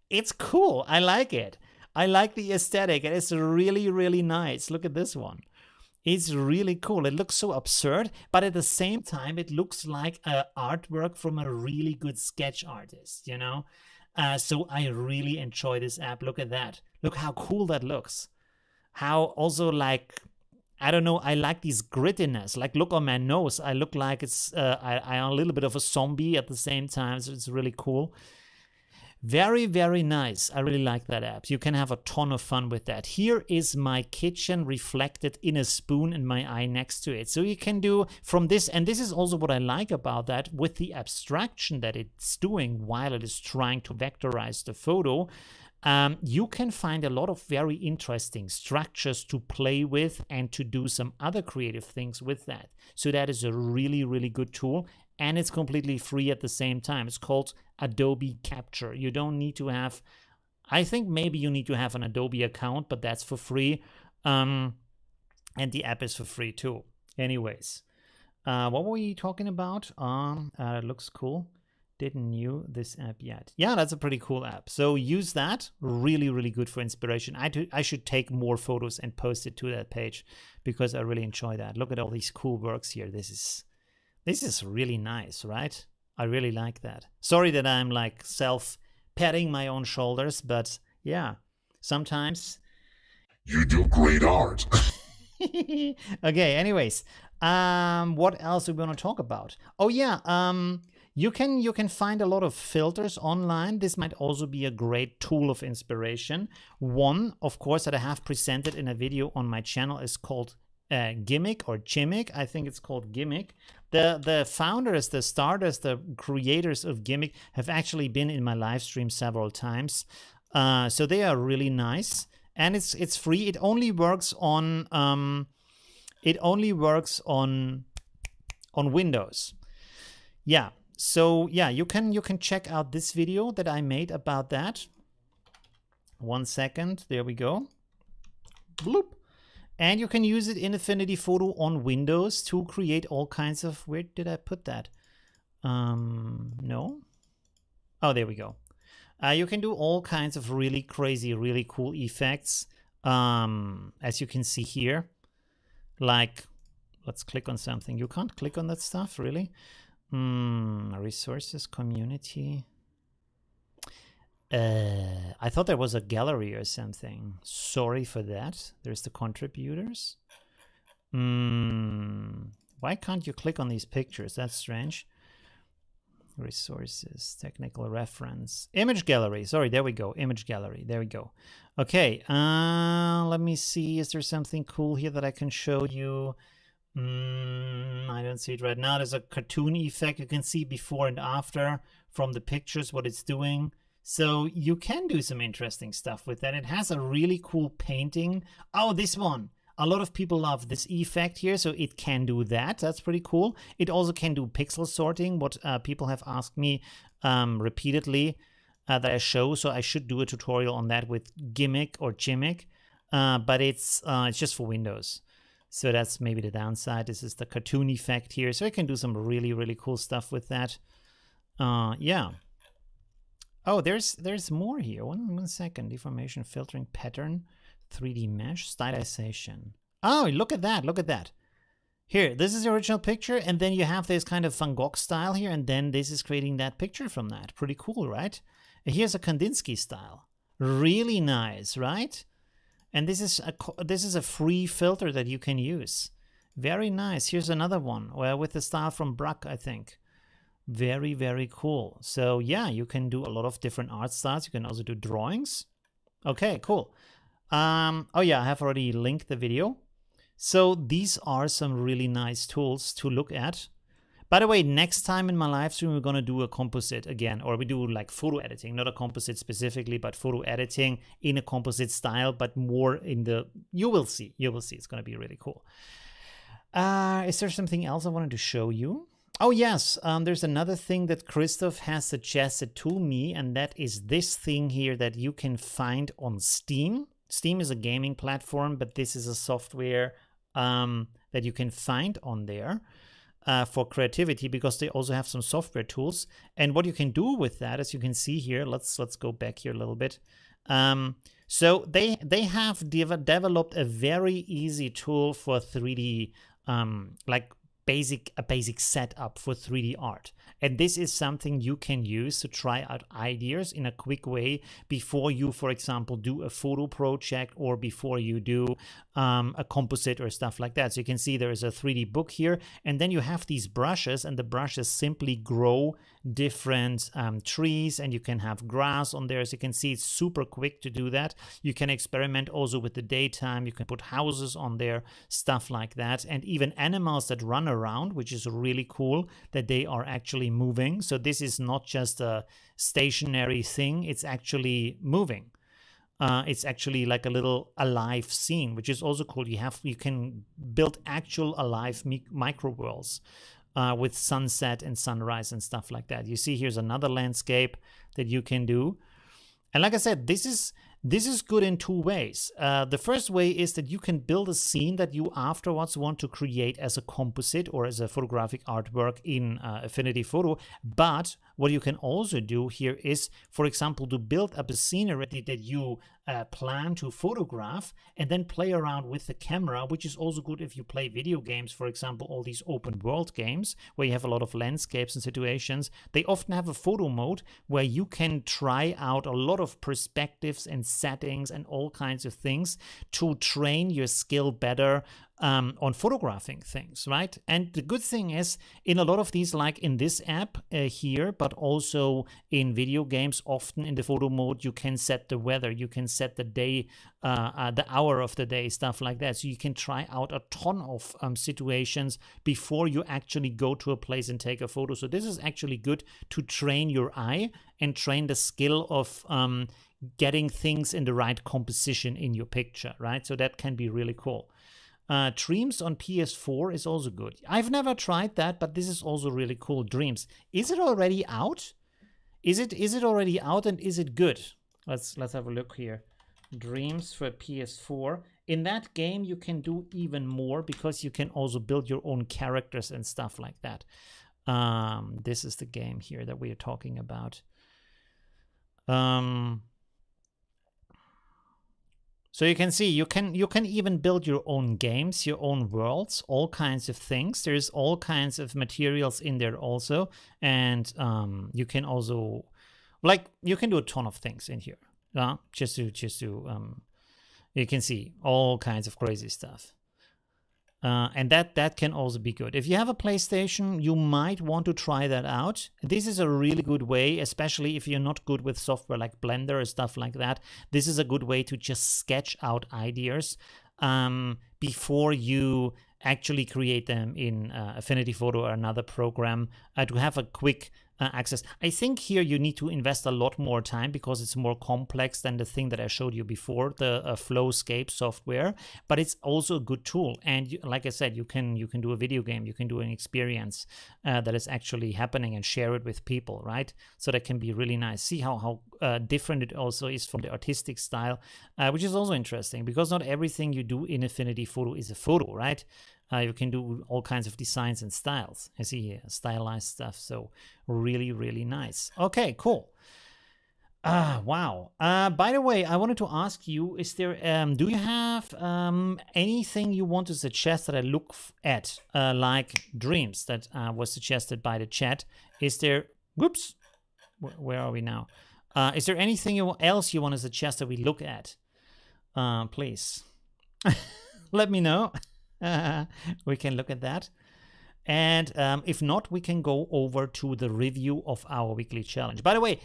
it's cool. I like it. I like the aesthetic, and it's really, really nice. Look at this one. It's really cool. It looks so absurd, but at the same time, it looks like artwork from a really good sketch artist, you know? So I really enjoy this app. Look at that. Look how cool that looks. How also, like, I don't know, I like these grittiness. Like, look on my nose. I look like it's I'm a little bit of a zombie at the same time, so it's really cool. Very, very nice. I really like that app. You can have a ton of fun with that. Here is my kitchen reflected in a spoon and my eye next to it. So you can do from this, and this is also what I like about that, with the abstraction that it's doing while it is trying to vectorize the photo. You can find a lot of very interesting structures to play with and to do some other creative things with that. So that is a really, really good tool, and it's completely free at the same time. It's called Adobe Capture. You don't need to have, I think maybe you need to have an Adobe account, but that's for free. And the app is for free too. Anyways, what were we talking about? It looks cool. Didn't knew this app yet. Yeah, that's a pretty cool app. So use that. Really, really good for inspiration. I should take more photos and post it to that page because I really enjoy that. Look at all these cool works here. This is really nice, right? I really like that. Sorry that I'm like self-patting my own shoulders, but yeah, sometimes you do great art. Okay, anyways, what else do we want to talk about? Oh yeah, you can find a lot of filters online. This might also be a great tool of inspiration. One, of course, that I have presented in a video on my channel is called Gimmick or Chimick. I think it's called Gimmick. The founders, the starters, the creators of Gimmick have actually been in my live stream several times. So they are really nice, and it's free. It only works on Windows. Yeah. So yeah, you can check out this video that I made about that. 1 second. There we go. Bloop. And you can use it in Affinity Photo on Windows to create all kinds of, where did I put that? No. Oh, there we go. You can do all kinds of really crazy, really cool effects. As you can see here, like, let's click on something. You can't click on that stuff, really? Resources, community. I thought there was a gallery or something. Sorry for that. There's the contributors. Why can't you click on these pictures? That's strange. Resources, technical reference, image gallery. Sorry, there we go. Image gallery. There we go. Okay. Let me see. Is there something cool here that I can show you? I don't see it right now. There's a cartoon effect. You can see before and after from the pictures what it's doing. So you can do some interesting stuff with that. It has a really cool painting. Oh, this one. A lot of people love this effect here, so it can do that. That's pretty cool. It also can do pixel sorting, what people have asked me repeatedly that I show. So I should do a tutorial on that with Gimmick or Chimick, but it's just for Windows. So that's maybe the downside. This is the cartoon effect here. So I can do some really, really cool stuff with that. Yeah. Oh, there's more here. One second. Deformation, filtering, pattern, 3D mesh, stylization. Oh, look at that. Look at that. Here, this is the original picture, and then you have this kind of Van Gogh style here, and then this is creating that picture from that. Pretty cool, right? Here's a Kandinsky style. Really nice, right? And this is a free filter that you can use. Very nice. Here's another one with the style from Braque, I think. Very, very cool. So yeah, you can do a lot of different art styles. You can also do drawings. Okay, cool. Oh yeah, I have already linked the video. So these are some really nice tools to look at. By the way, next time in my live stream, we're going to do a composite again, or we do like photo editing, not a composite specifically, but photo editing in a composite style, but more in the, you will see, it's going to be really cool. Is there something else I wanted to show you? Oh yes, there's another thing that Christoph has suggested to me, and that is this thing here that you can find on Steam. Steam is a gaming platform, but this is a software that you can find on there for creativity, because they also have some software tools. And what you can do with that, as you can see here, let's go back here a little bit. So they have developed a very easy tool for 3D, like a basic setup for 3D art. And this is something you can use to try out ideas in a quick way before you, for example, do a photo project or before you do a composite or stuff like that. So you can see there is a 3D book here, and then you have these brushes, and the brushes simply grow different trees, and you can have grass on there. As you can see, it's super quick to do that. You can experiment also with the daytime. You can put houses on there, stuff like that, and even animals that run around, which is really cool that they are actually moving. So this is not just a stationary thing, it's actually moving. It's actually like a little alive scene, which is also cool. You can build actual alive micro worlds with sunset and sunrise and stuff like that. You see here's another landscape that you can do. And like I said, this is good in two ways. The first way is that you can build a scene that you afterwards want to create as a composite or as a photographic artwork in Affinity Photo. But what you can also do here is, for example, to build up a scenery that you plan to photograph and then play around with the camera, which is also good if you play video games, for example, all these open world games where you have a lot of landscapes and situations. They often have a photo mode where you can try out a lot of perspectives and settings and all kinds of things to train your skill better on photographing things, right? And the good thing is, in a lot of these, like in this app here, but also in video games, often in the photo mode, you can set the weather, you can set the day, the hour of the day, stuff like that. So you can try out a ton of situations before you actually go to a place and take a photo. So this is actually good to train your eye and train the skill of getting things in the right composition in your picture, right? So that can be really cool. Dreams on PS4 is also good. I've never tried that, but this is also really cool. Dreams. Is it already out? Is it already out, and is it good? Let's have a look here. Dreams for PS4. In that game, you can do even more because you can also build your own characters and stuff like that. This is the game here that we are talking about. So you can see you can even build your own games, your own worlds, all kinds of things. There's all kinds of materials in there also, and you can also, like, you can do a ton of things in here. Just to you can see all kinds of crazy stuff. And that can also be good. If you have a PlayStation, you might want to try that out. This is a really good way, especially if you're not good with software like Blender or stuff like that. This is a good way to just sketch out ideas before you actually create them in Affinity Photo or another program to have a quick access. I think here you need to invest a lot more time because it's more complex than the thing that I showed you before, the Flowscape software, but it's also a good tool. And like I said, you can do a video game, you can do an experience that is actually happening and share it with people, right? So that can be really nice. See how different it also is from the artistic style, which is also interesting because not everything you do in Affinity Photo is a photo, right? You can do all kinds of designs and styles. I see here, stylized stuff. So really, really nice. Okay, cool. Wow. By the way, I wanted to ask you, is there, do you have anything you want to suggest that I look at, like dreams that was suggested by the chat? Is there, whoops, where are we now? Is there anything else you want to suggest that we look at? Please, let me know. We can look at that. And if not, we can go over to the review of our weekly challenge. By the way,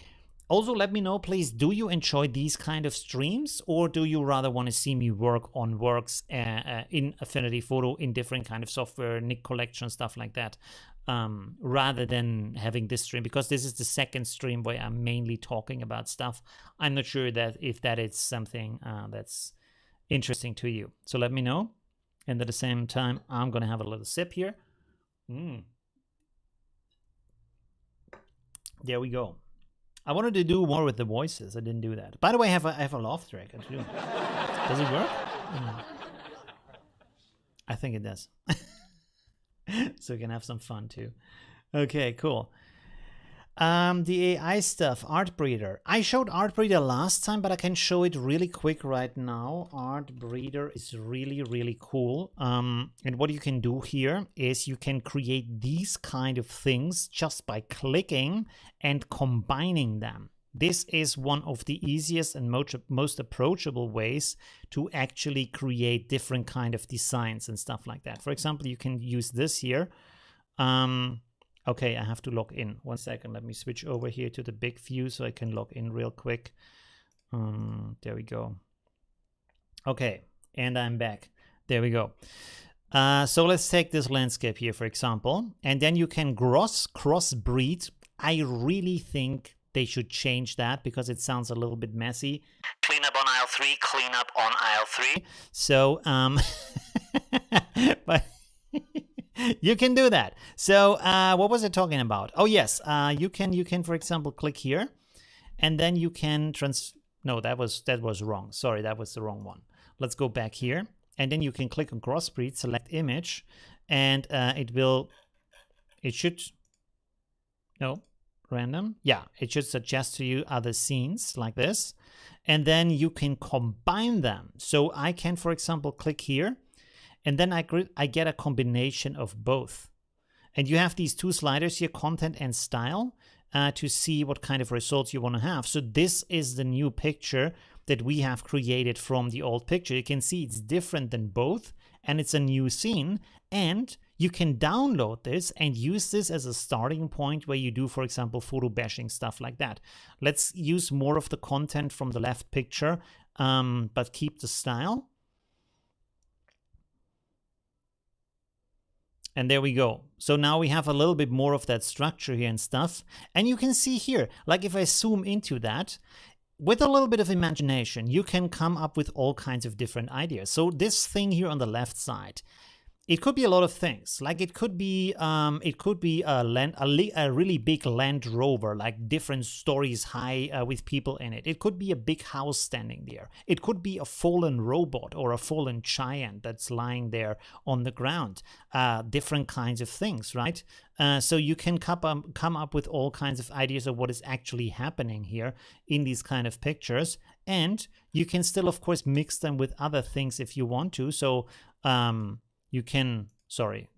also let me know, please, do you enjoy these kind of streams, or do you rather want to see me work on works in Affinity Photo in different kind of software, Nick collection, stuff like that, rather than having this stream? Because this is the second stream where I'm mainly talking about stuff. I'm not sure that if that is something that's interesting to you. So let me know. And at the same time, I'm going to have a little sip here. There we go. I wanted to do more with the voices. I didn't do that. By the way, I have a laugh track. Does it work? I think it does. So we can have some fun too. Okay, cool. The AI stuff, Art Breeder. I showed Art Breeder last time, but I can show it really quick right now. Art Breeder is really, really cool. And what you can do here is you can create these kind of things just by clicking and combining them. This is one of the easiest and most approachable ways to actually create different kind of designs and stuff like that. For example, you can use this here. Okay, I have to log in. 1 second. Let me switch over here to the big view so I can log in real quick. There we go. Okay, and I'm back. There we go. So let's take this landscape here, for example, and then you can crossbreed. I really think they should change that because it sounds a little bit messy. Clean up on aisle 3, clean up on aisle 3. So, but you can do that. So what was I talking about? Oh yes, you can for example click here, and then you can no, that was wrong. Sorry, that was the wrong one. Let's go back here, and then you can click on crossbreed, select image, and it should random. Yeah, it should suggest to you other scenes like this, and then you can combine them. So I can, for example, click here, and then I get a combination of both. And you have these two sliders here, content and style, to see what kind of results you want to have. So this is the new picture that we have created from the old picture. You can see it's different than both, and it's a new scene. And you can download this and use this as a starting point where you do, for example, photo bashing, stuff like that. Let's use more of the content from the left picture, but keep the style. And there we go. So now we have a little bit more of that structure here and stuff. And you can see here, like if I zoom into that, with a little bit of imagination, you can come up with all kinds of different ideas. So this thing here on the left side, it could be a lot of things. Like it could be a really big Land Rover, like different stories high with people in it. It could be a big house standing there. It could be a fallen robot or a fallen giant that's lying there on the ground. Different kinds of things, right? So you can come up with all kinds of ideas of what is actually happening here in these kind of pictures. And you can still, of course, mix them with other things if you want to. So you can, sorry,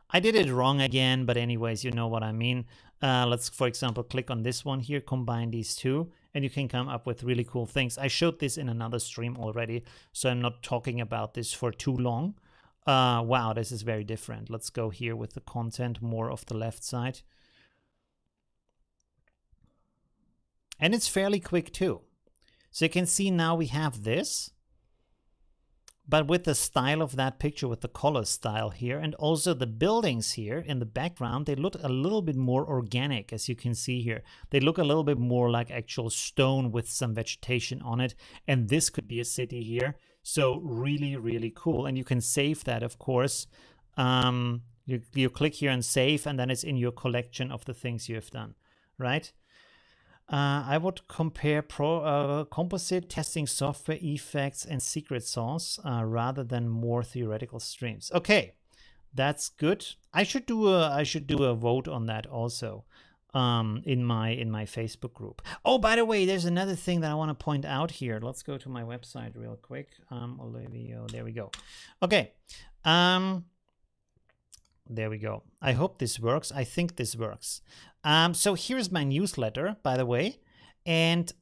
I did it wrong again, but anyways, you know what I mean. Let's, for example, click on this one here, combine these two, and you can come up with really cool things. I showed this in another stream already, so I'm not talking about this for too long. Wow, this is very different. Let's go here with the content, more of the left side. And it's fairly quick too. So you can see now we have this, but with the style of that picture, with the color style here, and also the buildings here in the background, they look a little bit more organic, as you can see here. They look a little bit more like actual stone with some vegetation on it. And this could be a city here. So really, really cool. And you can save that, of course. You click here and save, and then it's in your collection of the things you have done, right? I would compare composite testing software effects and secret sauce rather than more theoretical streams. Okay, that's good. I should do a vote on that also in my Facebook group. Oh, by the way, there's another thing that I want to point out here. Let's go to my website real quick. Olivio, there we go. Okay. There we go. I hope this works. I think this works. So here's my newsletter, by the way. And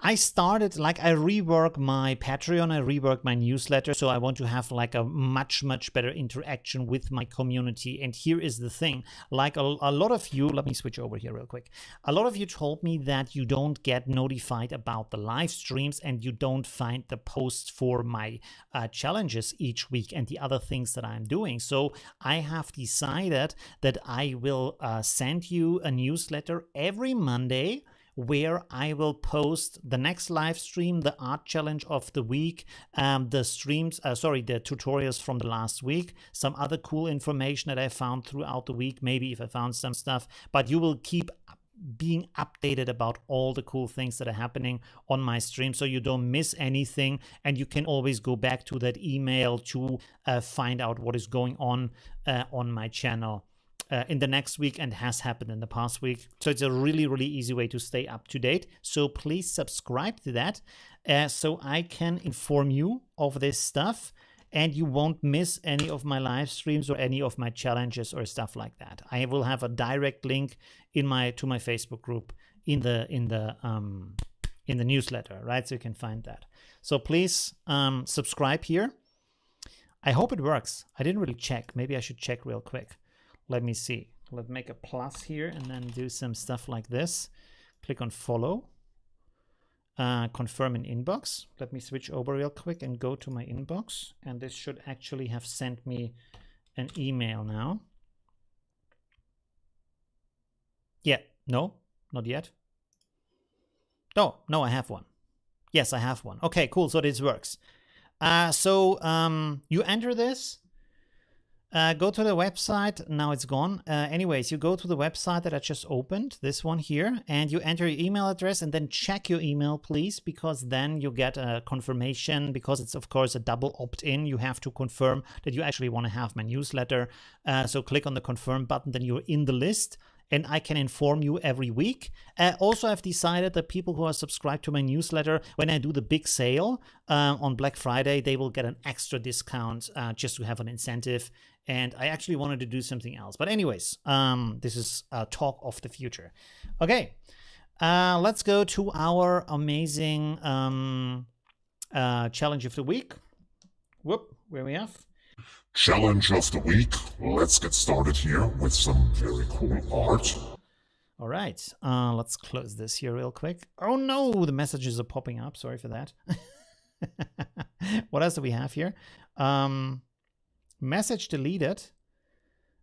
I started, like, I rework my Patreon, I rework my newsletter, so I want to have like a much better interaction with my community. And here is the thing, like a lot of you, let me switch over here real quick. A lot of you told me that you don't get notified about the live streams and you don't find the posts for my challenges each week and the other things that I'm doing. So I have decided that I will send you a newsletter every Monday, where I will post the next live stream, the art challenge of the week, the tutorials from the last week, some other cool information that I found throughout the week, maybe if I found some stuff, but you will keep being updated about all the cool things that are happening on my stream, so you don't miss anything, and you can always go back to that email to find out what is going on my channel in the next week and has happened in the past week. So it's a really easy way to stay up to date. So please subscribe to that so I can inform you of this stuff and you won't miss any of my live streams or any of my challenges or stuff like that. I will have a direct link to my Facebook group in the newsletter, right? So you can find that. So please subscribe here. I hope it works. I didn't really check. Maybe I should check real quick. Let me see. Let's make a plus here and then do some stuff like this. Click on follow. Confirm in inbox. Let me switch over real quick and go to my inbox. And this should actually have sent me an email now. Yeah, no, not yet. Oh, no, I have one. Yes, I have one. Okay, cool. So this works. So you enter this. Go to the website. Now it's gone. Anyways, you go to the website that I just opened, this one here, and you enter your email address and then check your email, please, because then you get a confirmation, because it's, of course, a double opt-in. You have to confirm that you actually want to have my newsletter. So click on the confirm button, then you're in the list. And I can inform you every week. Also, I've decided that people who are subscribed to my newsletter, when I do the big sale on Black Friday, they will get an extra discount just to have an incentive. And I actually wanted to do something else. But anyways, this is a talk of the future. Okay, let's go to our amazing challenge of the week. Whoop, where we have? Challenge of the week. Let's get started here with some very cool art. All right, let's close this here real quick. Oh no, the messages are popping up. Sorry for that. What else do we have here? Message deleted.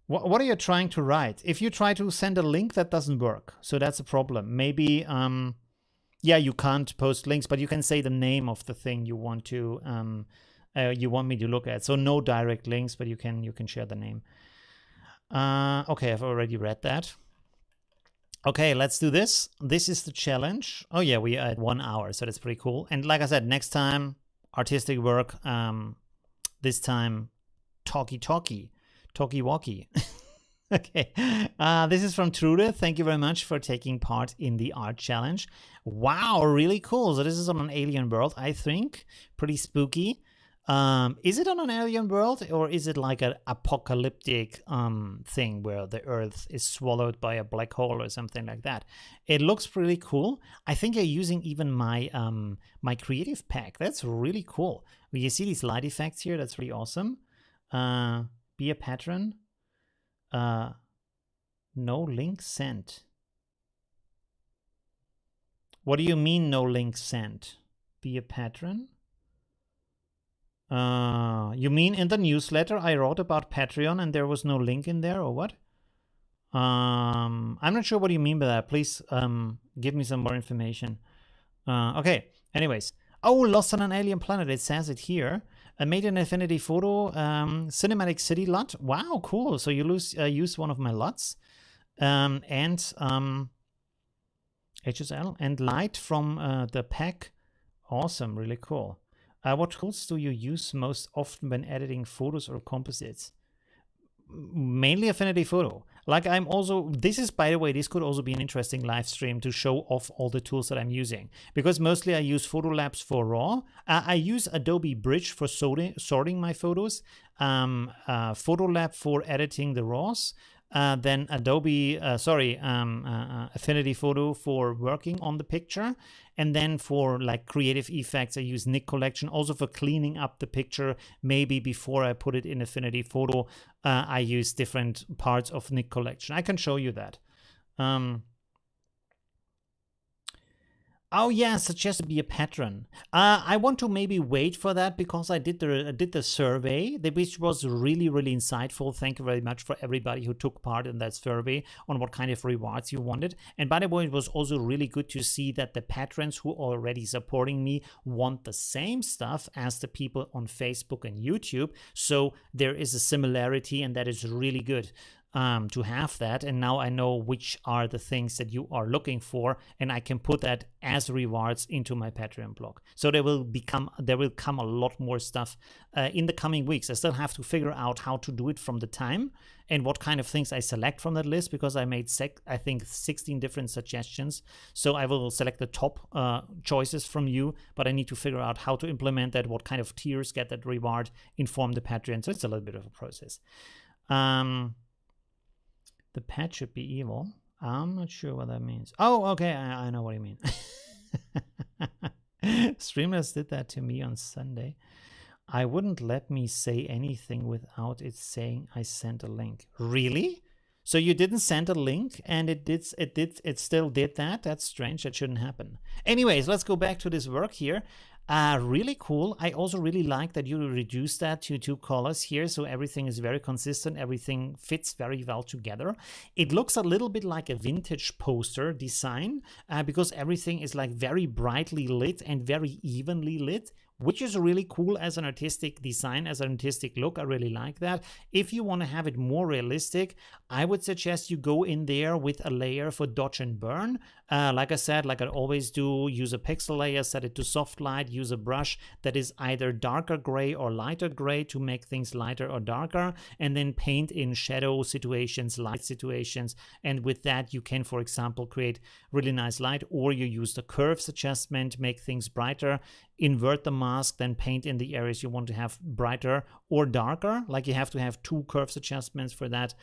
What are you trying to write? If you try to send a link, that doesn't work. So that's a problem. Maybe, yeah, you can't post links, but you can say the name of the thing you want to you want me to look at. So no direct links, but you can share the name. Okay, I've already read that. Okay, let's do this. This is the challenge. Oh yeah, we are at 1 hour, so that's pretty cool. And like I said, next time, artistic work. This time, talkie-walkie. Okay, this is from Trude. Thank you very much for taking part in the art challenge. Wow, really cool. So this is on an alien world, I think. Pretty spooky. Is it on an alien world, or is it like an apocalyptic thing where the Earth is swallowed by a black hole or something like that? It looks pretty cool. I think you're using even my my creative pack. That's really cool. Well, you see these light effects here. That's really awesome. Be a patron. No link sent. What do you mean no link sent? Be a patron? You mean in the newsletter I wrote about Patreon and there was no link in there, or what? I'm not sure what you mean by that. Please give me some more information. Okay, anyways. Oh, Lost on an Alien Planet, it says it here. I made an Affinity photo, Cinematic City LUT. Wow, cool. So you use one of my LUTs. and HSL and light from the pack. Awesome, really cool. What tools do you use most often when editing photos or composites? Mainly Affinity Photo. Like I'm also, this is, by the way, this could also be an interesting live stream to show off all the tools that I'm using, because mostly I use Photolabs for RAW. I use Adobe Bridge for sorting my photos, Photolab for editing the RAWs, then Affinity Photo for working on the picture, and then for like creative effects I use Nik Collection, also for cleaning up the picture. Maybe before I put it in Affinity Photo, I use different parts of Nik Collection. I can show you that. Oh yeah, suggest to be a patron. I want to maybe wait for that because I did the survey, which was really insightful. Thank you very much for everybody who took part in that survey on what kind of rewards you wanted. And by the way, it was also really good to see that the patrons who are already supporting me want the same stuff as the people on Facebook and YouTube. So there is a similarity, and that is really good. To have that, and now I know which are the things that you are looking for, and I can put that as rewards into my Patreon blog. So there will come a lot more stuff in the coming weeks. I still have to figure out how to do it from the time and what kind of things I select from that list, because I made I think 16 different suggestions. So I will select the top choices from you, but I need to figure out how to implement that, what kind of tiers get that reward, inform the Patreon. So it's a little bit of a process. The pet should be evil. I'm not sure what that means. Oh, okay, I know what you mean. Streamlabs did that to me on Sunday. I wouldn't let me say anything without it saying I sent a link. Really? So you didn't send a link and it still did that? That's strange. That shouldn't happen. Anyways, let's go back to this work here. Really cool. I also really like that you reduced that to 2 colors here, so everything is very consistent. Everything fits very well together. It looks a little bit like a vintage poster design because everything is like very brightly lit and very evenly lit, which is really cool as an artistic design, as an artistic look. I really like that. If you want to have it more realistic, I would suggest you go in there with a layer for dodge and burn. Like I said, like I always do, use a pixel layer, set it to soft light, use a brush that is either darker gray or lighter gray to make things lighter or darker, and then paint in shadow situations, light situations. And with that, you can, for example, create really nice light, or you use the curves adjustment, make things brighter, invert the mask, then paint in the areas you want to have brighter or darker. Like you have to have 2 curves adjustments for that.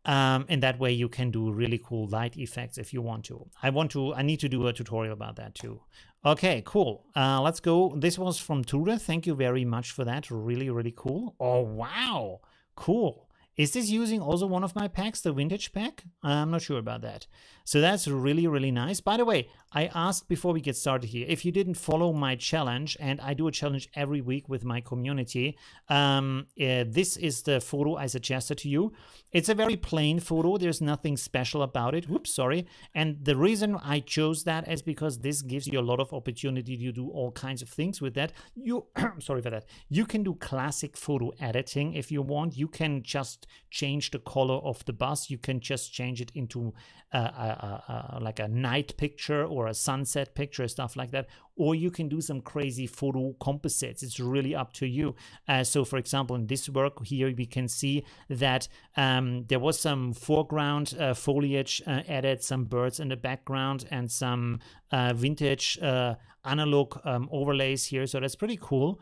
And that way you can do really cool light effects if you want to. I need to do a tutorial about that too. Okay, cool. Let's go. This was from Ture. Thank you very much for that. Really cool. Oh, wow. Cool. Is this using also one of my packs, the vintage pack? I'm not sure about that. So that's really nice. By the way, I asked before we get started here, if you didn't follow my challenge, and I do a challenge every week with my community, this is the photo I suggested to you. It's a very plain photo. There's nothing special about it. Whoops, sorry. And the reason I chose that is because this gives you a lot of opportunity to do all kinds of things with that. Sorry for that. You can do classic photo editing if you want. You can just change the color of the bus. You can just change it into like a night picture or a sunset picture, stuff like that. Or you can do some crazy photo composites. It's really up to you. So for example, in this work here, we can see that there was some foreground foliage added, some birds in the background, and some vintage analog overlays here. So that's pretty cool.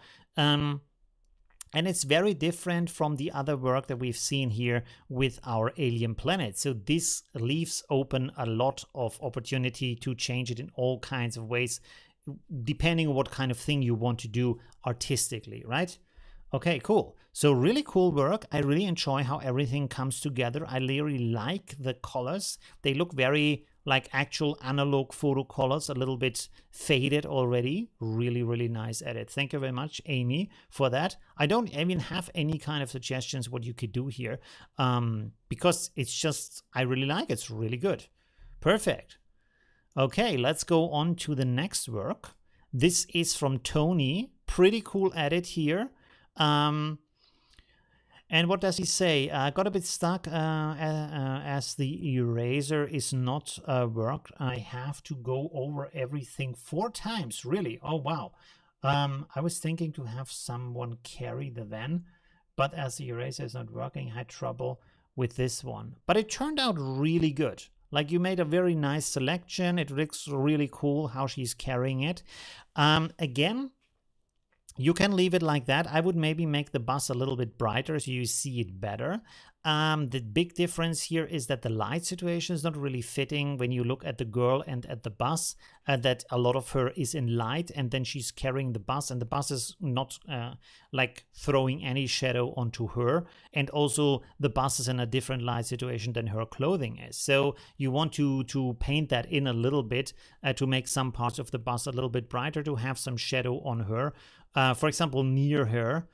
And it's very different from the other work that we've seen here with our alien planet. So this leaves open a lot of opportunity to change it in all kinds of ways, depending on what kind of thing you want to do artistically, right? Okay, cool. So really cool work. I really enjoy how everything comes together. I really like the colors. They look very like actual analog photo colors, a little bit faded already. Really nice edit. Thank you very much, Amy, for that. I don't even have any kind of suggestions what you could do here because it's just, I really like it. It's really good. Perfect. Okay, let's go on to the next work. This is from Tony. Pretty cool edit here. And what does he say? Got a bit stuck as the eraser is not worked. I have to go over everything 4 times. Really? Oh, wow. I was thinking to have someone carry the van, but as the eraser is not working, I had trouble with this one. But it turned out really good. Like, you made a very nice selection. It looks really cool how she's carrying it. Again, you can leave it like that. I would maybe make the bus a little bit brighter so you see it better. The big difference here is that the light situation is not really fitting when you look at the girl and at the bus, that a lot of her is in light and then she's carrying the bus, and the bus is not like throwing any shadow onto her. And also the bus is in a different light situation than her clothing is. So you want to paint that in a little bit to make some parts of the bus a little bit brighter, to have some shadow on her. For example, near her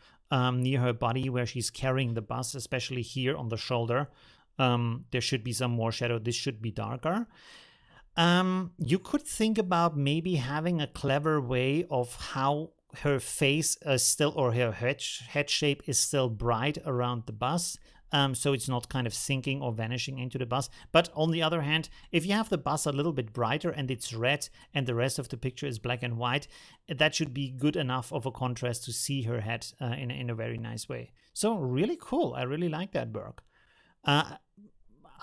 body where she's carrying the bus, especially here on the shoulder, there should be some more shadow. This should be darker. You could think about maybe having a clever way of how her face is still, or her head shape is still bright around the bus. So it's not kind of sinking or vanishing into the bus. But on the other hand, if you have the bus a little bit brighter and it's red and the rest of the picture is black and white, that should be good enough of a contrast to see her head in a very nice way. So really cool. I really like that work.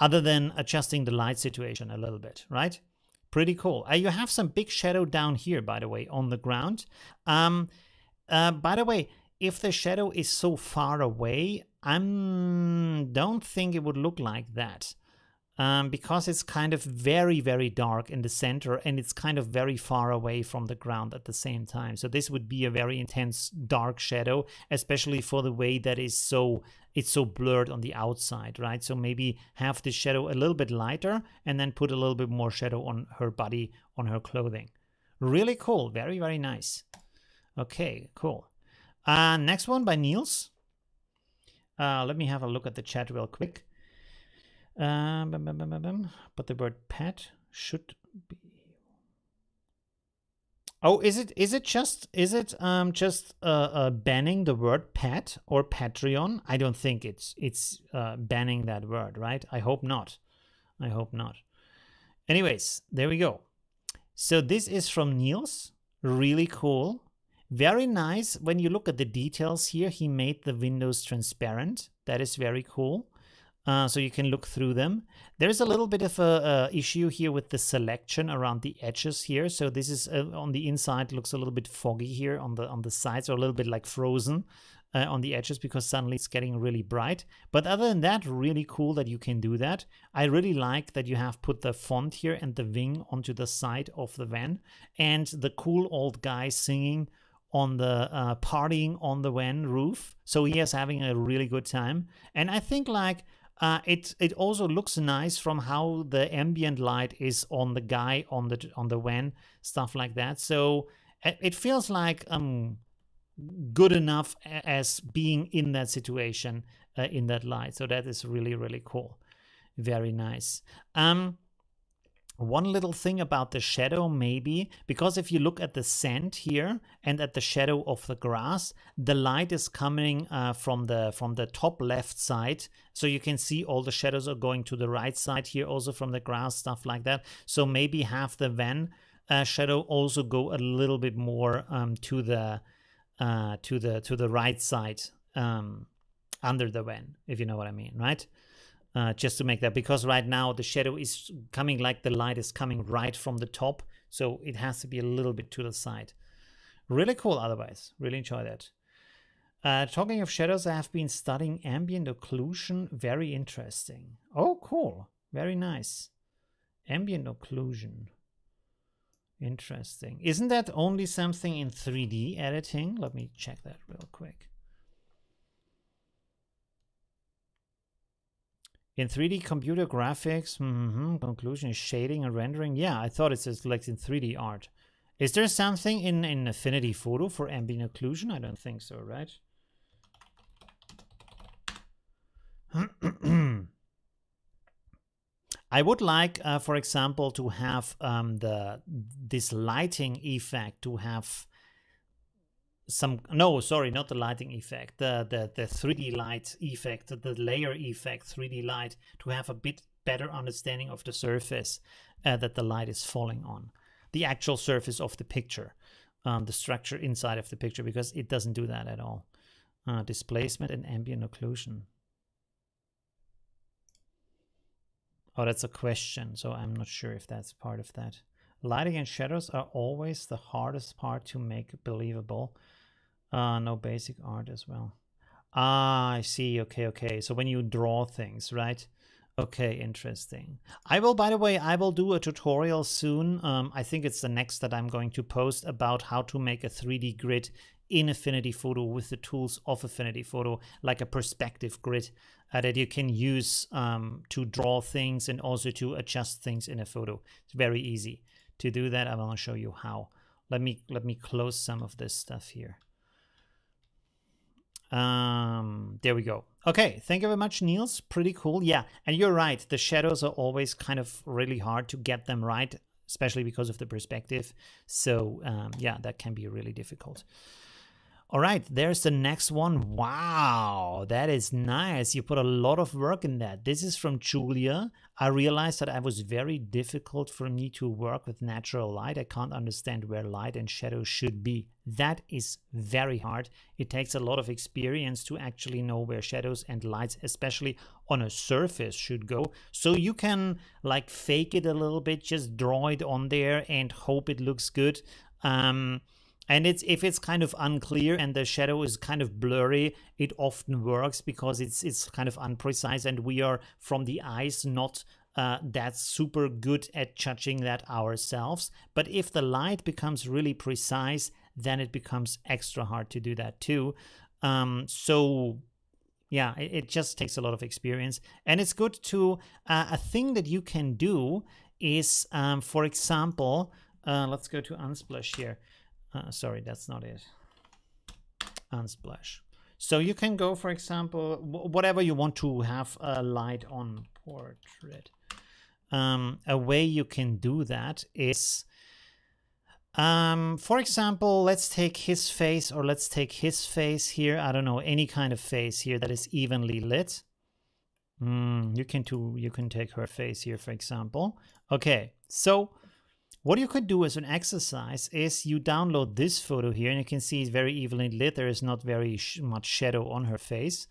Other than adjusting the light situation a little bit, right? Pretty cool. You have some big shadow down here, by the way, on the ground. By the way, if the shadow is so far away, I don't think it would look like that, because it's kind of very, very dark in the center and it's kind of very far away from the ground at the same time. So this would be a very intense dark shadow, especially for the way that it's so blurred on the outside, right? So maybe have the shadow a little bit lighter and then put a little bit more shadow on her body, on her clothing. Really cool. Very, very nice. Okay, cool. Next one by Niels. Let me have a look at the chat real quick. But the word pet should be. Oh, is it just banning the word pet or Patreon? I don't think it's banning that word, right? I hope not. I hope not. Anyways, there we go. So this is from Niels. Really cool. Very nice. When you look at the details here, he made the windows transparent. That is very cool. So you can look through them. There's a little bit of a issue here with the selection around the edges here. So this is on the inside, looks a little bit foggy here on the sides, or a little bit like frozen on the edges, because suddenly it's getting really bright. But other than that, really cool that you can do that. I really like that you have put the font here and the wing onto the side of the van, and the cool old guy singing on the partying on the van roof. So he is having a really good time. And I think like it also looks nice from how the ambient light is on the guy on the van, stuff like that. So it feels like good enough as being in that situation, in that light. So that is really, really cool. Very nice. One little thing about the shadow, maybe, because if you look at the sand here and at the shadow of the grass, the light is coming from the top left side. So you can see all the shadows are going to the right side here, also from the grass, stuff like that. So maybe have the van shadow also go a little bit more to the right side under the van, if you know what I mean, right? Just to make that, because right now the shadow is coming like the light is coming right from the top, so it has to be a little bit to the side. Really cool otherwise. Really enjoy that. Talking of shadows, I have been studying ambient occlusion. Very interesting. Oh, cool. Very nice. Ambient occlusion. Interesting. Isn't that only something in 3D editing? Let me check that real quick. In 3D computer graphics, conclusion is shading and rendering. Yeah, I thought it says like in 3D art. Is there something in Affinity Photo for ambient occlusion? I don't think so, right? I would like, for example, to have this lighting effect to have no, sorry, not the lighting effect, the 3D light effect, the layer effect, 3D light, to have a bit better understanding of the surface that the light is falling on, the actual surface of the picture, the structure inside of the picture, because it doesn't do that at all. Displacement and ambient occlusion. Oh, that's a question, so I'm not sure if that's part of that. Lighting and shadows are always the hardest part to make believable. No basic art as well. Ah, I see. Okay. So when you draw things, right? Okay, interesting. I will, by the way, I will do a tutorial soon. I think it's the next that I'm going to post about how to make a 3D grid in Affinity Photo with the tools of Affinity Photo, like a perspective grid that you can use to draw things and also to adjust things in a photo. It's very easy to do that. I want to show you how. Let me close some of this stuff here. There we go. Okay, thank you very much, Niels. Pretty cool. Yeah, and you're right. The shadows are always kind of really hard to get them right, especially because of the perspective. So yeah, that can be really difficult. All right, there's the next one. Wow, that is nice. You put a lot of work in that. This is from Julia. I realized that it was very difficult for me to work with natural light. I can't understand where light and shadow should be. That is very hard. It takes a lot of experience to actually know where shadows and lights, especially on a surface, should go. So you can like fake it a little bit, just draw it on there and hope it looks good. And if it's kind of unclear and the shadow is kind of blurry, it often works because it's kind of unprecise, and we are from the eyes not that super good at judging that ourselves. But if the light becomes really precise, then it becomes extra hard to do that too. So yeah, it just takes a lot of experience, and it's good to a thing that you can do is, for example, let's go to Unsplash here. Sorry, that's not it. Unsplash. So you can go, for example, whatever you want to have a light on portrait. A way you can do that is, for example, let's take his face, or let's take his face here. I don't know, any kind of face here that is evenly lit. You can take her face here, for example. Okay, so what you could do as an exercise is you download this photo here, and you can see it's very evenly lit. There is not very much shadow on her face.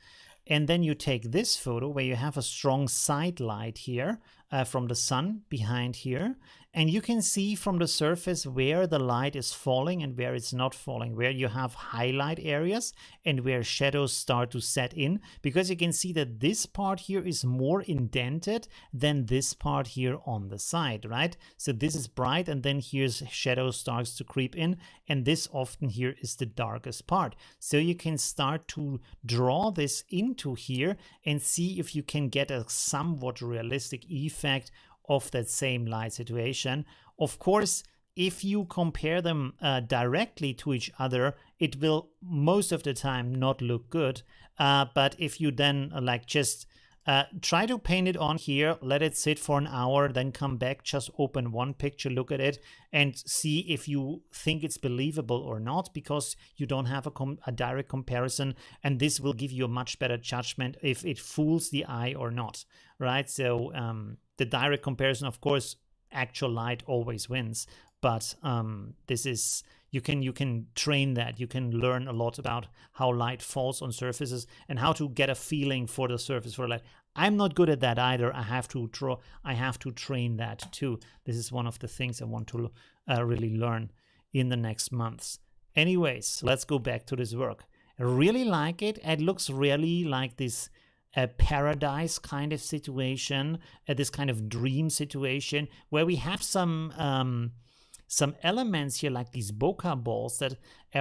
And then you take this photo where you have a strong side light here from the sun behind here. And you can see from the surface where the light is falling and where it's not falling, where you have highlight areas and where shadows start to set in, because you can see that this part here is more indented than this part here on the side, right? So this is bright, and then here's shadow starts to creep in, and this often here is the darkest part. So you can start to draw this into here and see if you can get a somewhat realistic effect of that same light situation. Of course, if you compare them directly to each other, it will most of the time not look good. But if you then just try to paint it on here, let it sit for an hour, then come back, just open one picture, look at it, and see if you think it's believable or not, because you don't have a direct comparison, and this will give you a much better judgment if it fools the eye or not, right? So the direct comparison, of course, actual light always wins, but this is, you can train that. You can learn a lot about how light falls on surfaces and how to get a feeling for the surface for light. I'm not good at that either. I have to train that too. This is one of the things I want to really learn in the next months. Anyways, let's go back to this work. I really like it. It looks really like this paradise kind of situation, this kind of dream situation where we have some elements here, like these bokeh balls that,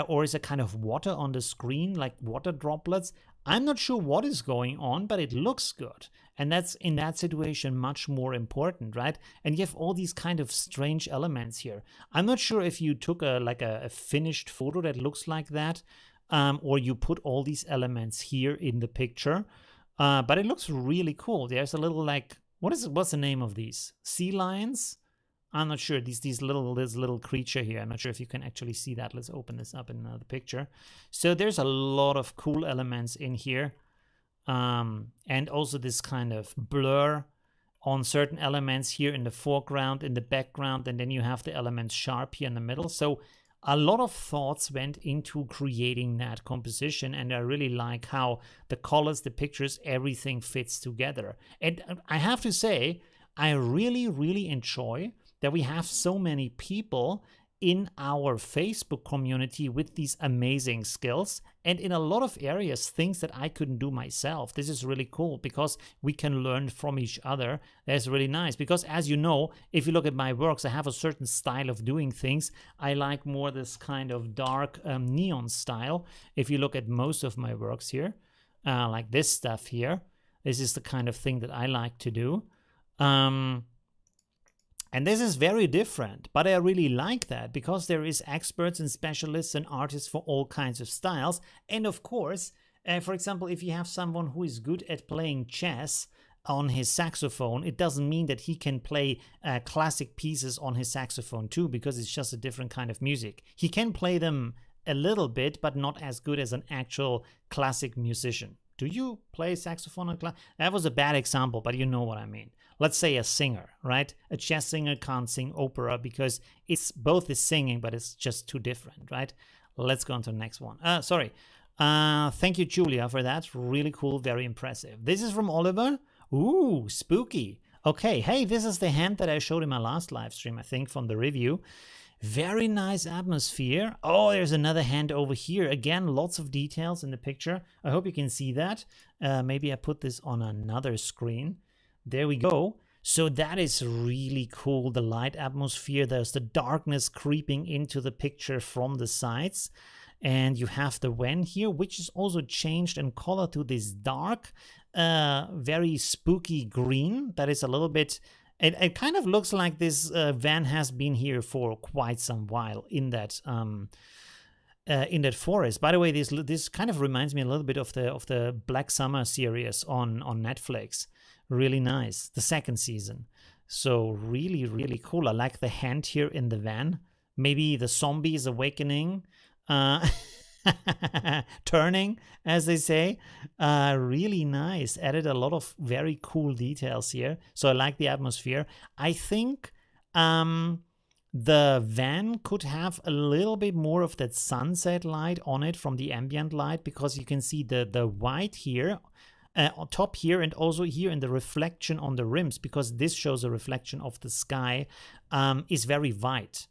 or is a kind of water on the screen, like water droplets. I'm not sure what is going on, but it looks good. And that's, in that situation, much more important, right? And you have all these kind of strange elements here. I'm not sure if you took a finished photo that looks like that, or you put all these elements here in the picture. But it looks really cool. There's a little what's the name of these? Sea lions? I'm not sure. This little creature here. I'm not sure if you can actually see that. Let's open this up in the picture. So there's a lot of cool elements in here. And also this kind of blur on certain elements here in the foreground, in the background, and then you have the elements sharp here in the middle. So a lot of thoughts went into creating that composition, and I really like how the colors, the pictures, everything fits together. And I have to say, I really, really enjoy that we have so many people in our Facebook community with these amazing skills, and in a lot of areas things that I couldn't do myself. This is really cool because we can learn from each other. That's really nice because, as you know, if you look at my works, I have a certain style of doing things. I like more this kind of dark neon style. If you look at most of my works here, like this stuff here, this is the kind of thing that I like to do. And this is very different, but I really like that because there is experts and specialists and artists for all kinds of styles. And of course, for example, if you have someone who is good at playing chess on his saxophone, it doesn't mean that he can play classic pieces on his saxophone too, because it's just a different kind of music. He can play them a little bit, but not as good as an actual classic musician. Do you play saxophone on class? That was a bad example, but you know what I mean. Let's say a singer, right? A jazz singer can't sing opera because it's both is singing, but it's just too different, right? Let's go on to the next one. Thank you, Julia, for that. Really cool, very impressive. This is from Oliver. Ooh, spooky. Okay, hey, this is the hand that I showed in my last live stream, I think, from the review. Very nice atmosphere. Oh, there's another hand over here. Again, lots of details in the picture. I hope you can see that. Maybe I put this on another screen. There we go. So that is really cool. The light atmosphere. There's the darkness creeping into the picture from the sides. And you have the van here, which is also changed in color to this dark, very spooky green. That is a little bit... It kind of looks like this van has been here for quite some while in that forest. By the way, this kind of reminds me a little bit of the Black Summer series on Netflix. Really nice, the second season. So really, really cool. I like the hand here in the van. Maybe the zombie is awakening, turning, as they say. Really nice. Added a lot of very cool details here. So I like the atmosphere. I think the van could have a little bit more of that sunset light on it from the ambient light, because you can see the white here on top here, and also here in the reflection on the rims, because this shows a reflection of the sky, is very white.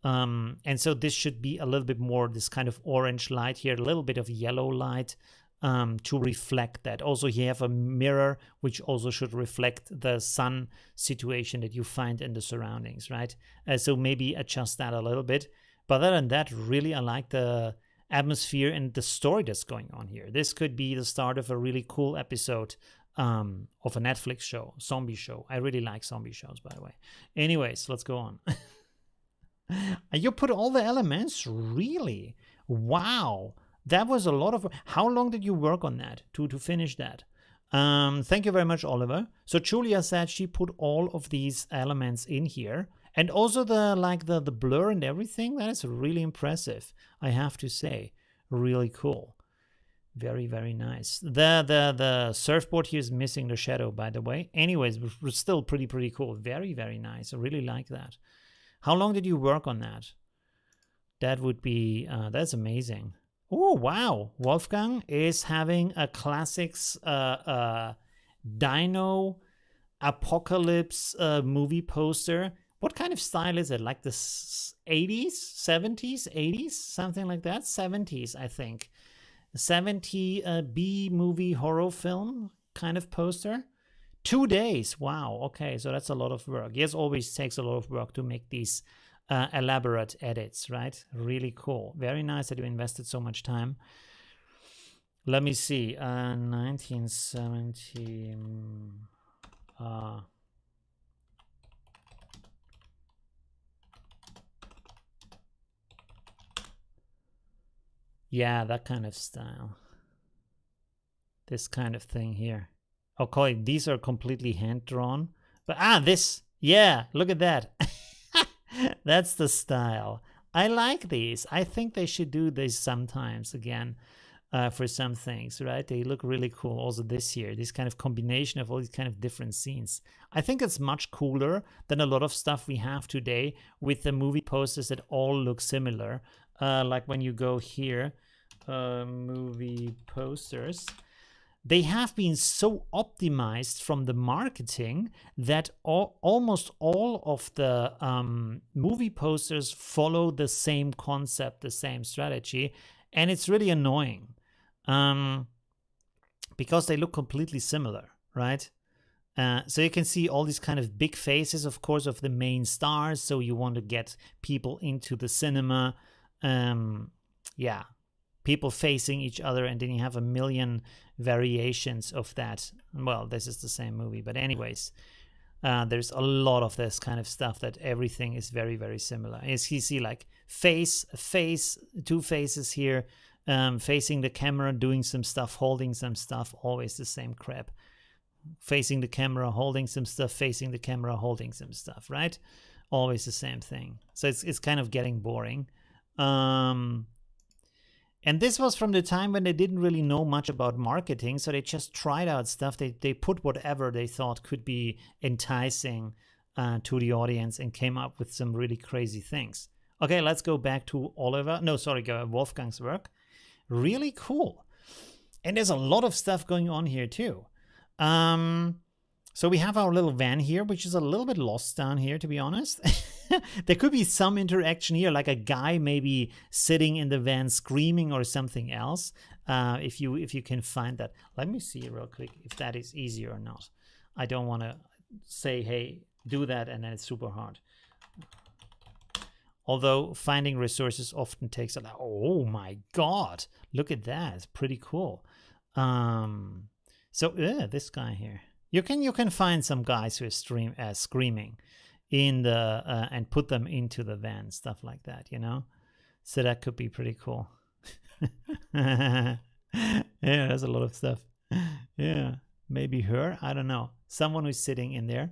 And so this should be a little bit more this kind of orange light here, a little bit of yellow light to reflect that. Also, you have a mirror which also should reflect the sun situation that you find in the surroundings, right? So maybe adjust that a little bit. But other than that, really, I like the atmosphere and the story that's going on here. This could be the start of a really cool episode of a Netflix show, zombie show. I really like zombie shows, by the way. Anyways, let's go on. You put all the elements? Really? Wow. That was a lot of... How long did you work on that to finish that? Thank you very much, Oliver. So Julia said she put all of these elements in here. And also the blur and everything. That is really impressive, I have to say. Really cool. Very, very nice. The surfboard here is missing the shadow, by the way. Anyways, it's still pretty cool. Very, very nice. I really like that. How long did you work on that? That would be, that's amazing. Oh, wow. Wolfgang is having a classics Dino Apocalypse movie poster. What kind of style is it? Like the 80s, 70s, 80s, something like that? 70s, I think. 70 B movie horror film kind of poster. 2 days. Wow. Okay, so that's a lot of work. Yes, always takes a lot of work to make these elaborate edits, right? Really cool. Very nice that you invested so much time. Let me see. 1970. Yeah, that kind of style. This kind of thing here. Okay, these are completely hand drawn. But this, yeah, look at that. That's the style. I like these. I think they should do this sometimes again. For some things, right? They look really cool also this year. This kind of combination of all these kind of different scenes. I think it's much cooler than a lot of stuff we have today with the movie posters that all look similar. Like when you go here, movie posters, they have been so optimized from the marketing that almost all of the movie posters follow the same concept, the same strategy, and it's really annoying. Because they look completely similar, right? So you can see all these kind of big faces, of course, of the main stars. So you want to get people into the cinema. Yeah, people facing each other, and then you have a million variations of that. Well, this is the same movie, but anyways, there's a lot of this kind of stuff that everything is very, very similar. As you see, like face, two faces here. Facing the camera, doing some stuff, holding some stuff, always the same crap. Facing the camera, holding some stuff, facing the camera, holding some stuff, right? Always the same thing. So it's kind of getting boring. And this was from the time when they didn't really know much about marketing, so they just tried out stuff. They put whatever they thought could be enticing to the audience and came up with some really crazy things. Okay, let's go back to Wolfgang's work. Really cool. And there's a lot of stuff going on here too. So we have our little van here, which is a little bit lost down here, to be honest. There could be some interaction here, like a guy maybe sitting in the van screaming or something else. If you can find that. Let me see real quick if that is easy or not. I don't want to say, hey, do that, and then it's super hard. Although finding resources often takes a lot. Oh my God, look at that. It's pretty cool. So this guy here. You can find some guys who are screaming in the and put them into the van, stuff like that, you know? So that could be pretty cool. Yeah, there's a lot of stuff. Yeah, maybe her, I don't know. Someone who's sitting in there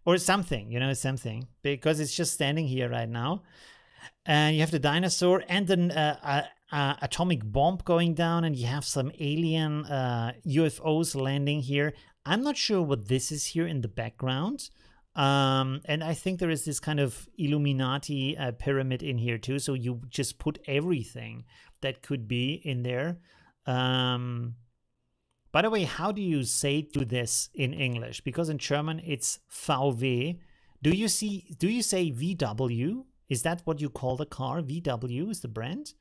or something, you know, something, because it's just standing here right now. And you have the dinosaur and then atomic bomb going down, and you have some alien UFOs landing here. I'm not sure what this is here in the background. And I think there is this kind of Illuminati pyramid in here too. So you just put everything that could be in there. By the way, how do you say to this in English? Because in German it's VW. Do you say VW? Is that what you call the car? VW is the brand?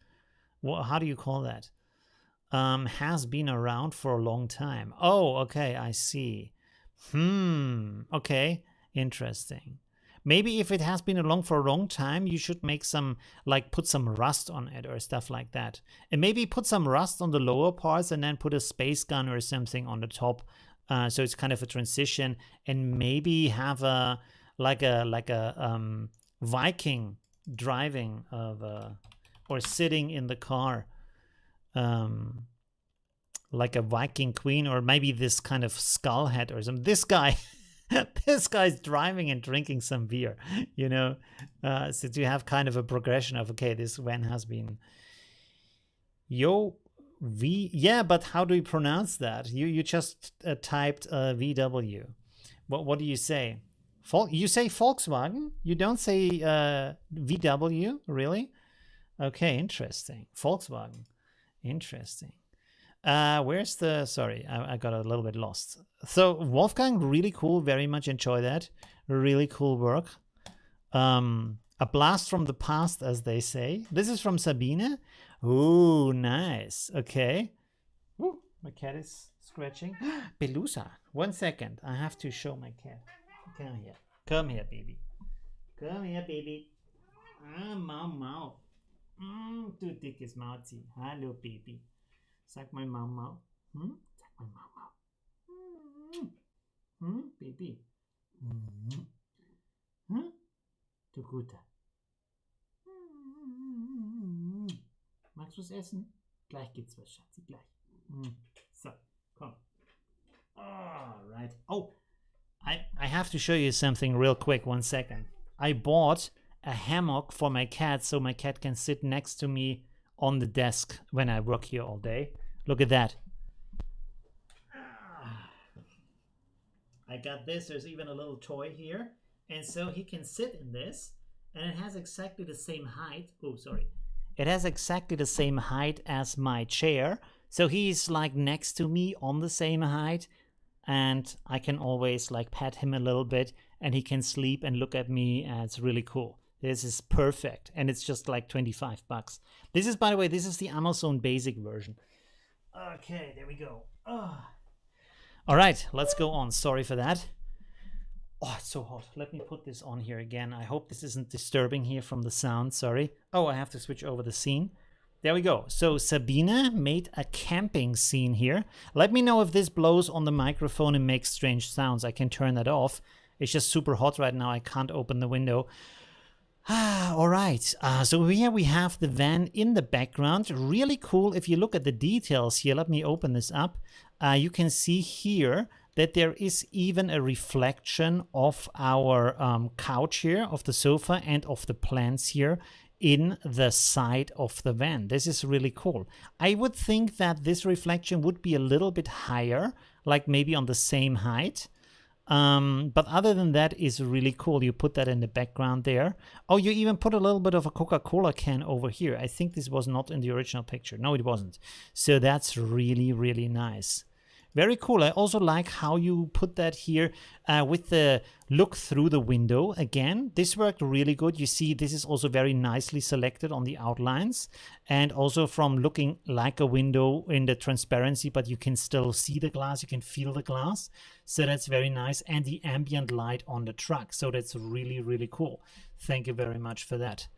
Well, how do you call that? Has been around for a long time. Oh, okay, I see. Okay, interesting. Maybe if it has been along for a long time, you should make some, like put some rust on it or stuff like that. And maybe put some rust on the lower parts and then put a space gun or something on the top. So it's kind of a transition, and maybe have a Viking driving or sitting in the car, like a Viking queen, or maybe this kind of skull head or something. This guy, this guy's driving and drinking some beer, you know. So you have kind of a progression of, okay, this van has been yeah, but how do you pronounce that? You just typed VW. What do you say? You say Volkswagen? You don't say VW, really? Okay, interesting. Volkswagen, interesting. Where's the, sorry, I got a little bit lost. So Wolfgang, really cool, very much enjoy that. Really cool work. A blast from the past, as they say. This is from Sabine. Ooh, nice. Okay. Ooh, my cat is scratching. Belusa, 1 second. I have to show my cat. Come here. Come here, baby. Come here, baby. Mau, mau. Du dickes Mauzi. Hallo, Baby. Sag mal Mau, mau. Sag mal Mau, mau. Baby. Du Guter. Magst du es essen? Gleich gibt's was, Schatzi, gleich. So, komm. All right. Oh, I have to show you something real quick. 1 second. I bought a hammock for my cat so my cat can sit next to me on the desk when I work here all day. Look at that. I got this. There's even a little toy here. And so he can sit in this, and it has exactly the same height. Oh, sorry. It has exactly the same height as my chair. So he's like next to me on the same height, and I can always like pat him a little bit, and he can sleep and look at me, and it's really cool. This is perfect, and it's just like 25 bucks. This is, by the way, this is the Amazon basic version. Okay, there we go. Oh. All right, let's go on. Sorry for that. Oh, it's so hot. Let me put this on here again. I hope this isn't disturbing here from the sound. Sorry. Oh, I have to switch over the scene. There we go. So Sabina made a camping scene here. Let me know if this blows on the microphone and makes strange sounds. I can turn that off. It's just super hot right now. I can't open the window. All right. So here we have the van in the background. Really cool. If you look at the details here, let me open this up. You can see here that there is even a reflection of our couch here, of the sofa, and of the plants here in the side of the van. This is really cool. I would think that this reflection would be a little bit higher, like maybe on the same height. But other than that, is really cool. You put that in the background there. Oh, you even put a little bit of a Coca-Cola can over here. I think this was not in the original picture. No, it wasn't. So that's really, really nice. Very cool. I also like how you put that here with the look through the window. Again, this worked really good. You see, this is also very nicely selected on the outlines, and also from looking like a window in the transparency, but you can still see the glass, you can feel the glass. So that's very nice. And the ambient light on the truck. So that's really, really cool. Thank you very much for that.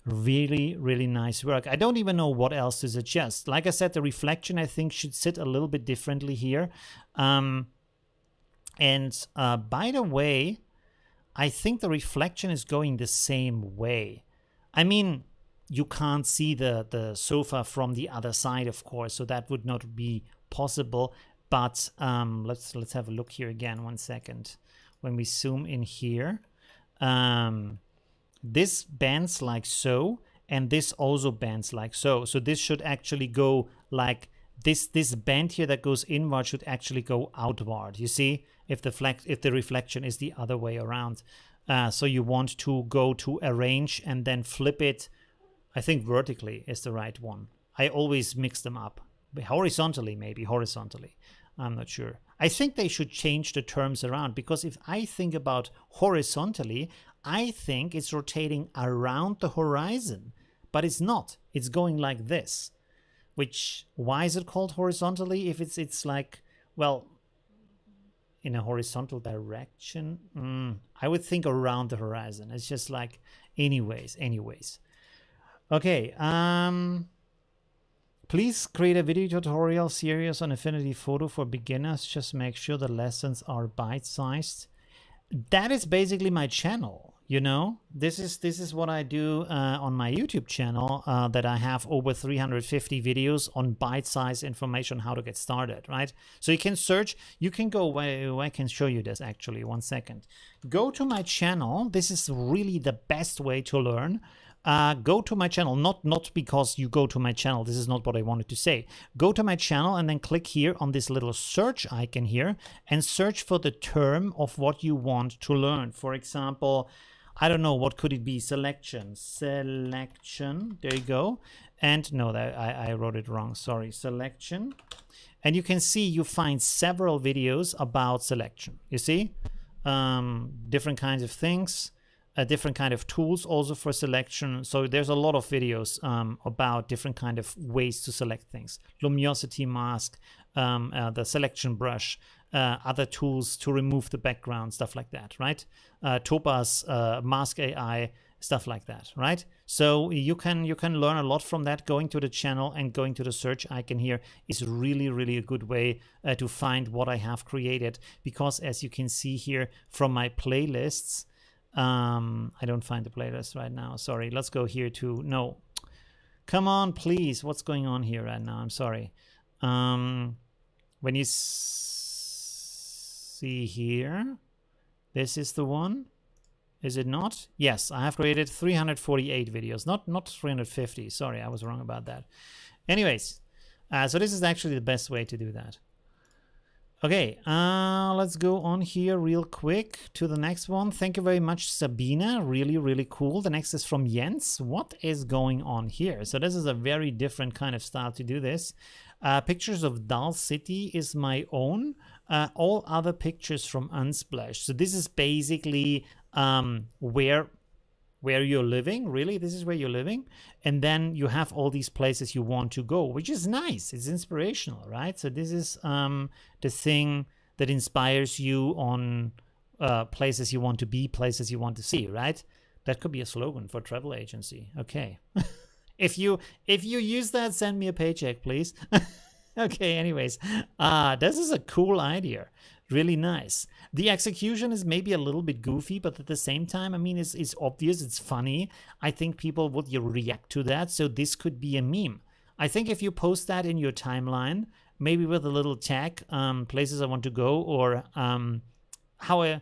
Really, really nice work. I don't even know what else to suggest. Like I said, the reflection, I think, should sit a little bit differently here. By the way, I think the reflection is going the same way. I mean, you can't see the sofa from the other side, of course, so that would not be possible. But let's have a look here again. 1 second. When we zoom in here, this bends like so, and this also bends like so. So this should actually go like this. This bend here that goes inward should actually go outward. You see, if the reflection is the other way around. So you want to go to arrange and then flip it. I think vertically is the right one. I always mix them up. Horizontally, maybe horizontally. I'm not sure. I think they should change the terms around, because if I think about horizontally, I think it's rotating around the horizon, but it's not. It's going like this. Which, why is it called horizontally if it's like, well, in a horizontal direction? I would think around the horizon. It's just like, anyways. Okay, please create a video tutorial series on Affinity Photo for beginners. Just make sure the lessons are bite-sized. That is basically my channel. You know, this is what I do on my YouTube channel, that I have over 350 videos on bite-sized information how to get started, right? So you can search, you can go, I can show you this actually, 1 second. Go to my channel. This is really the best way to learn. Go to my channel, not because you go to my channel. This is not what I wanted to say. Go to my channel and then click here on this little search icon here and search for the term of what you want to learn. For example, I don't know, what could it be? Selection. There you go. And no, I wrote it wrong. Sorry. Selection. And you can see you find several videos about selection. You see? Different kinds of things. Different kind of tools also for selection. So there's a lot of videos about different kind of ways to select things. Luminosity mask, the selection brush, other tools to remove the background, stuff like that, right? Topaz, Mask AI, stuff like that, right? So you can learn a lot from that. Going to the channel and going to the search icon here is really, really a good way to find what I have created, because as you can see here from my playlists, I don't find the playlist right now. Sorry. Let's go here to, no, come on, please. What's going on here right now? I'm sorry. When you see here, this is the one. Is it not? Yes, I have created 348 videos, not 350. Sorry, I was wrong about that. Anyways, so this is actually the best way to do that. Okay, let's go on here real quick to the next one. Thank you very much, Sabina. Really, really cool. The next is from Jens. What is going on here? So this is a very different kind of style to do this. Pictures of Dull City is my own. All other pictures from Unsplash. So this is basically where you're living. Really, this is where you're living, and then you have all these places you want to go, which is nice. It's inspirational, right? So this is the thing that inspires you on places you want to be, places you want to see, right? That could be a slogan for a travel agency. Okay. if you use that, send me a paycheck, please. Okay, anyways, this is a cool idea. Really nice. The execution is maybe a little bit goofy, but at the same time, I mean, it's obvious, it's funny. I think people would react to that, so this could be a meme. I think if you post that in your timeline, maybe with a little tag, places I want to go, or how I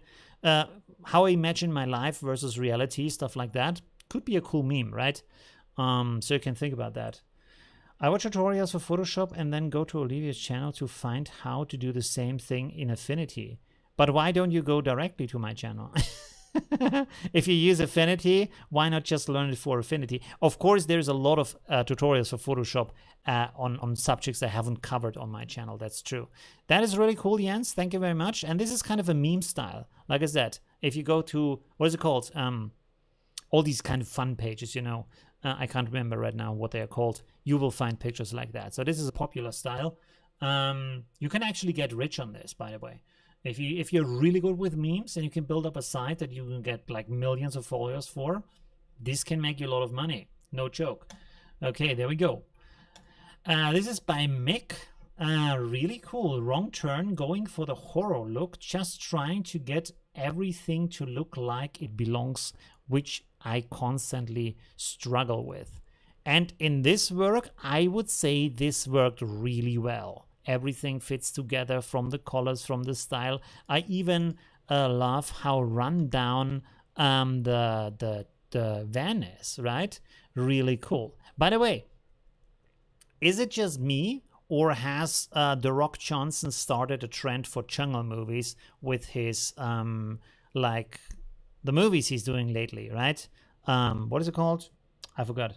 imagine my life versus reality, stuff like that, could be a cool meme, right? So you can think about that. I watch tutorials for Photoshop and then go to Olivia's channel to find how to do the same thing in Affinity. But why don't you go directly to my channel? If you use Affinity, why not just learn it for Affinity? Of course, there's a lot of tutorials for Photoshop on subjects I haven't covered on my channel. That's true. That is really cool, Jens. Thank you very much. And this is kind of a meme style. Like I said, if you go to, what is it called? All these kind of fun pages, you know. I can't remember right now what they are called. You will find pictures like that. So this is a popular style. You can actually get rich on this, by the way. If you're really good with memes and you can build up a site that you can get like millions of followers for, this can make you a lot of money. No joke. Okay, there we go. This is by Mick. Really cool. Wrong turn, going for the horror look, just trying to get everything to look like it belongs, which I constantly struggle with. And in this work, I would say this worked really well. Everything fits together, from the colors, from the style. I even love how run down the van is, right? Really cool. By the way, is it just me, or has The Rock Johnson started a trend for jungle movies with his like the movies he's doing lately, right? What is it called? I forgot.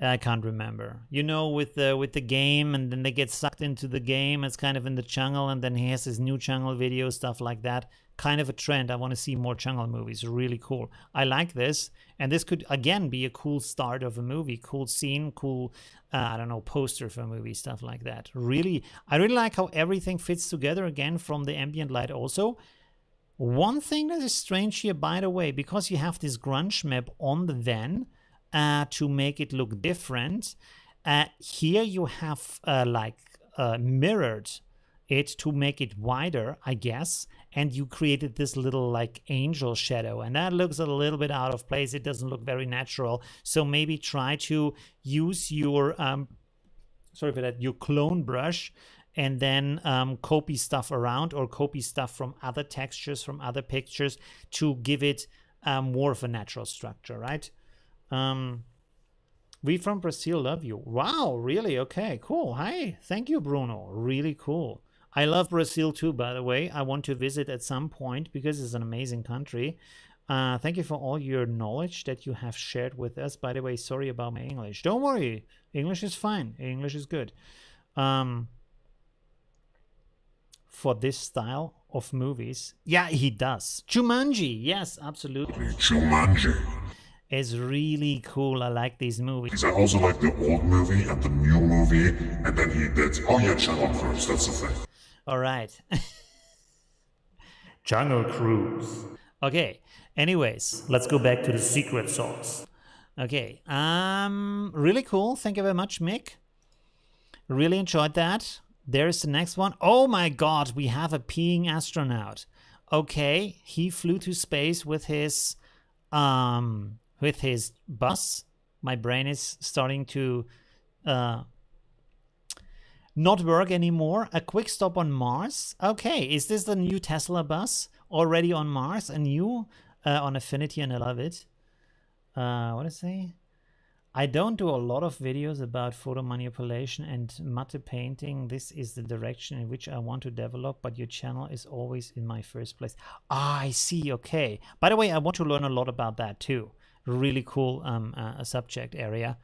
I can't remember. You know, with the game, and then they get sucked into the game. It's kind of in the jungle, and then he has his new jungle video, stuff like that. Kind of a trend. I want to see more jungle movies. Really cool. I like this, and this could again be a cool start of a movie, cool scene, cool I don't know, poster for a movie, stuff like that. Really, I really like how everything fits together again from the ambient light also. One thing that is strange here, by the way, because you have this grunge map on the van to make it look different, here you have mirrored it to make it wider, I guess, and you created this little like angel shadow, and that looks a little bit out of place. It doesn't look very natural. So maybe try to use your sorry for that, your clone brush, and then copy stuff around, or copy stuff from other textures, from other pictures, to give it more of a natural structure, right? We from Brazil love you. Wow, really? Okay, cool. Hi, thank you, Bruno. Really cool. I love Brazil too, by the way. I want to visit at some point because it's an amazing country. Thank you for all your knowledge that you have shared with us. By the way, sorry about my English. Don't worry. English is fine. English is good. For this style of movies. Yeah, he does. Jumanji. Yes, absolutely. Jumanji. It's really cool. I like these movies. I also like the old movie and the new movie, and then he did, oh yeah, Jungle Cruise, that's the thing. All right. Jungle Cruise. Okay, anyways, let's go back to the secret sauce. Okay, really cool. Thank you very much, Mick. Really enjoyed that. There's the next one. Oh my god, we have a peeing astronaut. Okay, he flew to space with his bus. My brain is starting to Not work anymore. A quick stop on Mars. Okay, is this the new Tesla bus already on Mars? A new on Affinity, and I love it. What is it? I don't do a lot of videos about photo manipulation and matte painting. This is the direction in which I want to develop, but your channel is always in my first place. Ah, I see. Okay. By the way, I want to learn a lot about that too. Really cool subject area.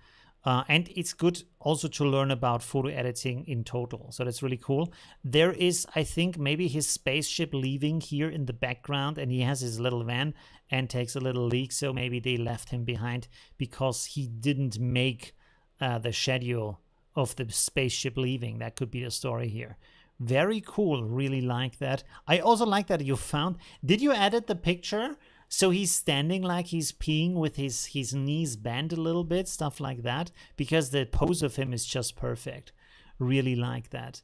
And it's good also to learn about photo editing in total. So that's really cool. There is, I think, maybe his spaceship leaving here in the background, and he has his little van and takes a little leak. So maybe they left him behind because he didn't make the schedule of the spaceship leaving. That could be the story here. Very cool. Really like that. I also like that you found. Did you edit the picture? So he's standing like he's peeing with his knees bent a little bit, stuff like that, because the pose of him is just perfect. Really like that.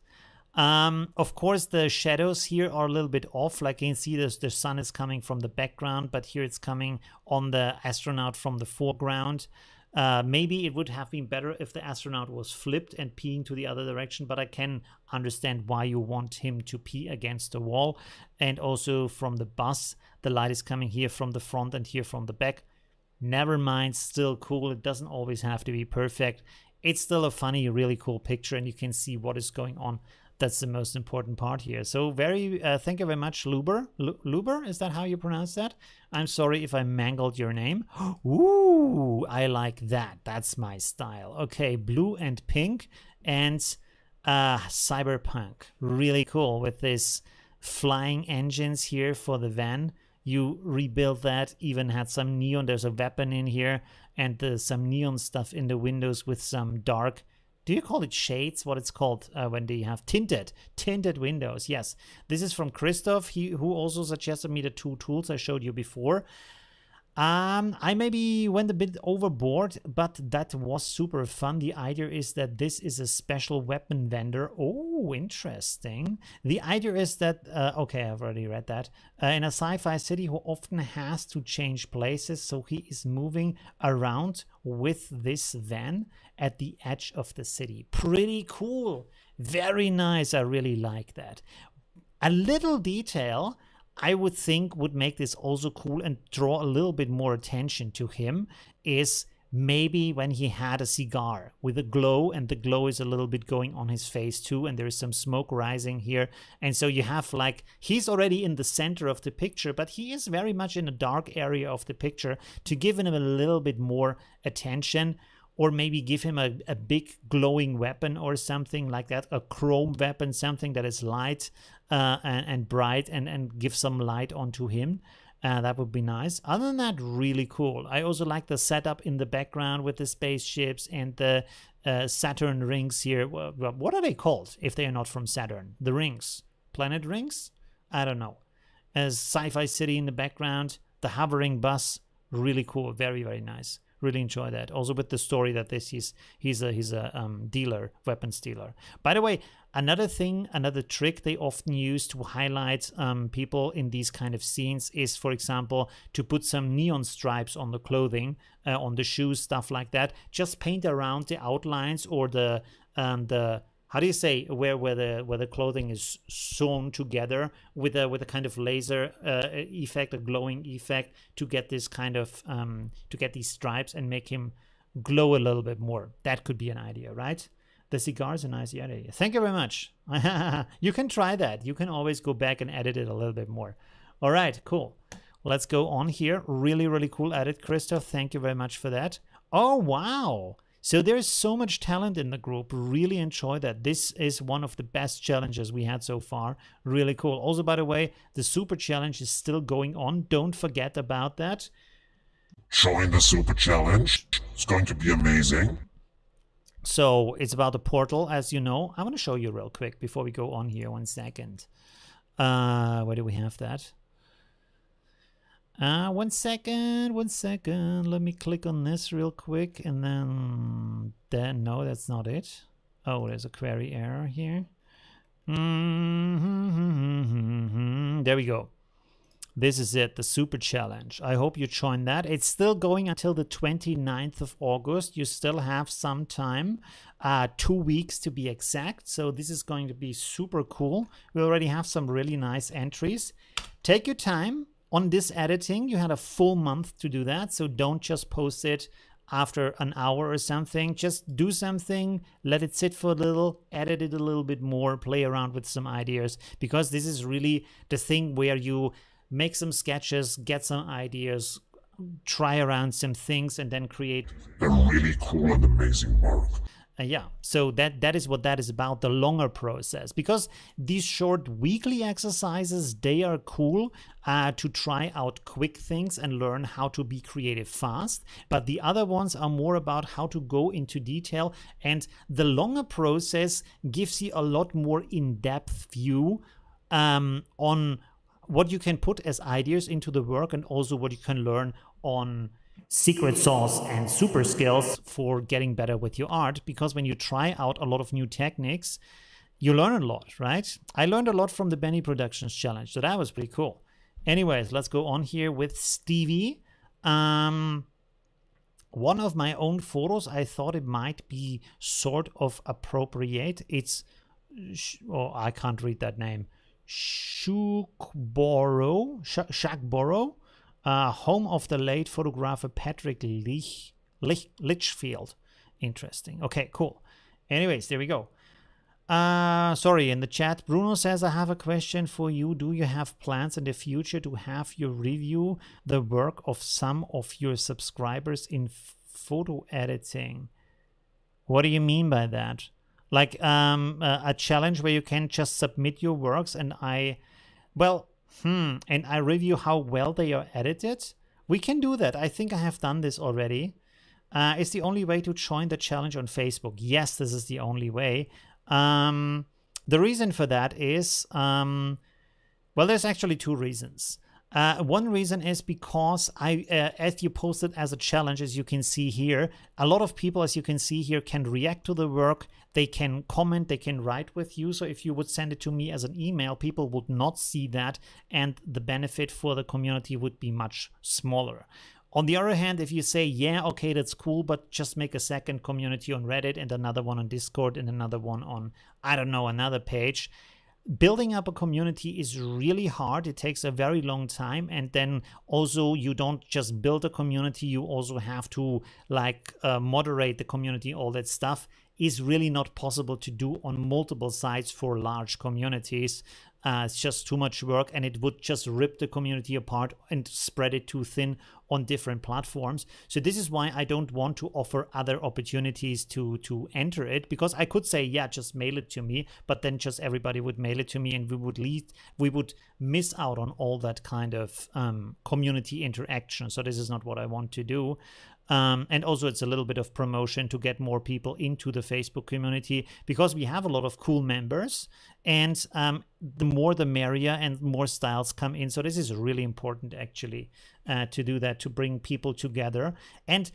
Of course, the shadows here are a little bit off. Like you can see, the sun is coming from the background, but here it's coming on the astronaut from the foreground. Maybe it would have been better if the astronaut was flipped and peeing to the other direction, but I can understand why you want him to pee against the wall. And also from the bus, the light is coming here from the front and here from the back. Never mind, still cool. It doesn't always have to be perfect. It's still a funny, really cool picture, and you can see what is going on. That's the most important part here. So very, thank you very much, Luber. Luber, is that how you pronounce that? I'm sorry if I mangled your name. Ooh, I like that. That's my style. Okay, blue and pink and cyberpunk. Really cool with this flying engines here for the van. You rebuild that, even had some neon. There's a weapon in here and some neon stuff in the windows with some dark. Do you call it shades? What it's called when they have tinted windows? Yes, this is from Christoph. Who also suggested me the two tools I showed you before. I maybe went a bit overboard, but that was super fun. The idea is that this is a special weapon vendor. Oh, interesting. The idea is that, okay, I've already read that. In a sci-fi city who often has to change places, so he is moving around with this van at the edge of the city. Pretty cool. Very nice. I really like that. A little detail I would think would make this also cool and draw a little bit more attention to him is maybe when he had a cigar with a glow, and the glow is a little bit going on his face too, and there is some smoke rising here. And so you have like, he's already in the center of the picture, but he is very much in a dark area of the picture to give him a little bit more attention. Or maybe give him a big glowing weapon or something like that, a chrome weapon, something that is light and bright and give some light onto him. That would be nice. Other than that, really cool. I also like the setup in the background with the spaceships and the Saturn rings here. What are they called if they are not from Saturn? The rings. Planet rings? I don't know. As sci-fi city in the background, the hovering bus, really cool. Very, very nice. Really enjoy that. Also with the story that he's a dealer, weapons dealer. By the way, another trick they often use to highlight people in these kind of scenes is, for example, to put some neon stripes on the clothing, on the shoes, stuff like that. Just paint around the outlines or the how do you say, where the clothing is sewn together with a kind of laser effect, a glowing effect, to get this kind of to get these stripes and make him glow a little bit more. That could be an idea, right? The cigar is a nice idea. Thank you very much. You can try that. You can always go back and edit it a little bit more. All right, cool. Let's go on here. Really, really cool edit, Christoph. Thank you very much for that. Oh, wow. So there's so much talent in the group. Really enjoy that. This is one of the best challenges we had so far. Really cool. Also, by the way, the super challenge is still going on. Don't forget about that. Join the super challenge. It's going to be amazing. So it's about the portal, as you know. I want to show you real quick before we go on here. 1 second. Where do we have that? 1 second, 1 second. Let me click on this real quick, and then no, that's not it. Oh, there's a query error here. There we go. This is it, the super challenge. I hope you join that. It's still going until the 29th of August. You still have some time, 2 weeks to be exact. So this is going to be super cool. We already have some really nice entries. Take your time on this editing. You had a full month to do that. So don't just post it after an hour or something. Just do something, let it sit for a little, edit it a little bit more, play around with some ideas, because this is really the thing where you make some sketches, get some ideas, try around some things, and then create a really cool and amazing work. Yeah, so that is what that is about, the longer process, because these short weekly exercises, they are cool to try out quick things and learn how to be creative fast, but the other ones are more about how to go into detail, and the longer process gives you a lot more in-depth view on what you can put as ideas into the work, and also what you can learn on secret sauce and super skills for getting better with your art. Because when you try out a lot of new techniques, you learn a lot, right? I learned a lot from the Benny Productions challenge, so that was pretty cool. Anyways, let's go on here with Stevie. One of my own photos, I thought it might be sort of appropriate. It's, oh, I can't read that name. Shakboro, home of the late photographer Patrick Litchfield. Interesting. Okay, cool. Anyways, there we go. Sorry, in the chat, Bruno says, I have a question for you. Do you have plans in the future to have you review the work of some of your subscribers in photo editing? What do you mean by that? Like a challenge where you can just submit your works and I review how well they are edited? We can do that. I think I have done this already. Is the only way to join the challenge on Facebook? Yes, this is the only way. The reason for that is, well, there's actually two reasons. One reason is because as you post it as a challenge, as you can see here, a lot of people, as you can see here, can react to the work. They can comment, they can write with you. So if you would send it to me as an email, people would not see that, and the benefit for the community would be much smaller. On the other hand, if you say, yeah, okay, that's cool, but just make a second community on Reddit and another one on Discord and another one on, I don't know, another page, building up a community is really hard. It takes a very long time, and then also you don't just build a community, you also have to like moderate the community. All that stuff is really not possible to do on multiple sites for large communities. It's just too much work, and it would just rip the community apart and spread it too thin on different platforms. So this is why I don't want to offer other opportunities to enter it, because I could say, yeah, just mail it to me, but then just everybody would mail it to me, and we would miss out on all that kind of community interaction. So this is not what I want to do. And also it's a little bit of promotion to get more people into the Facebook community, because we have a lot of cool members, and the more the merrier, and more styles come in. So this is really important actually to do that, to bring people together. And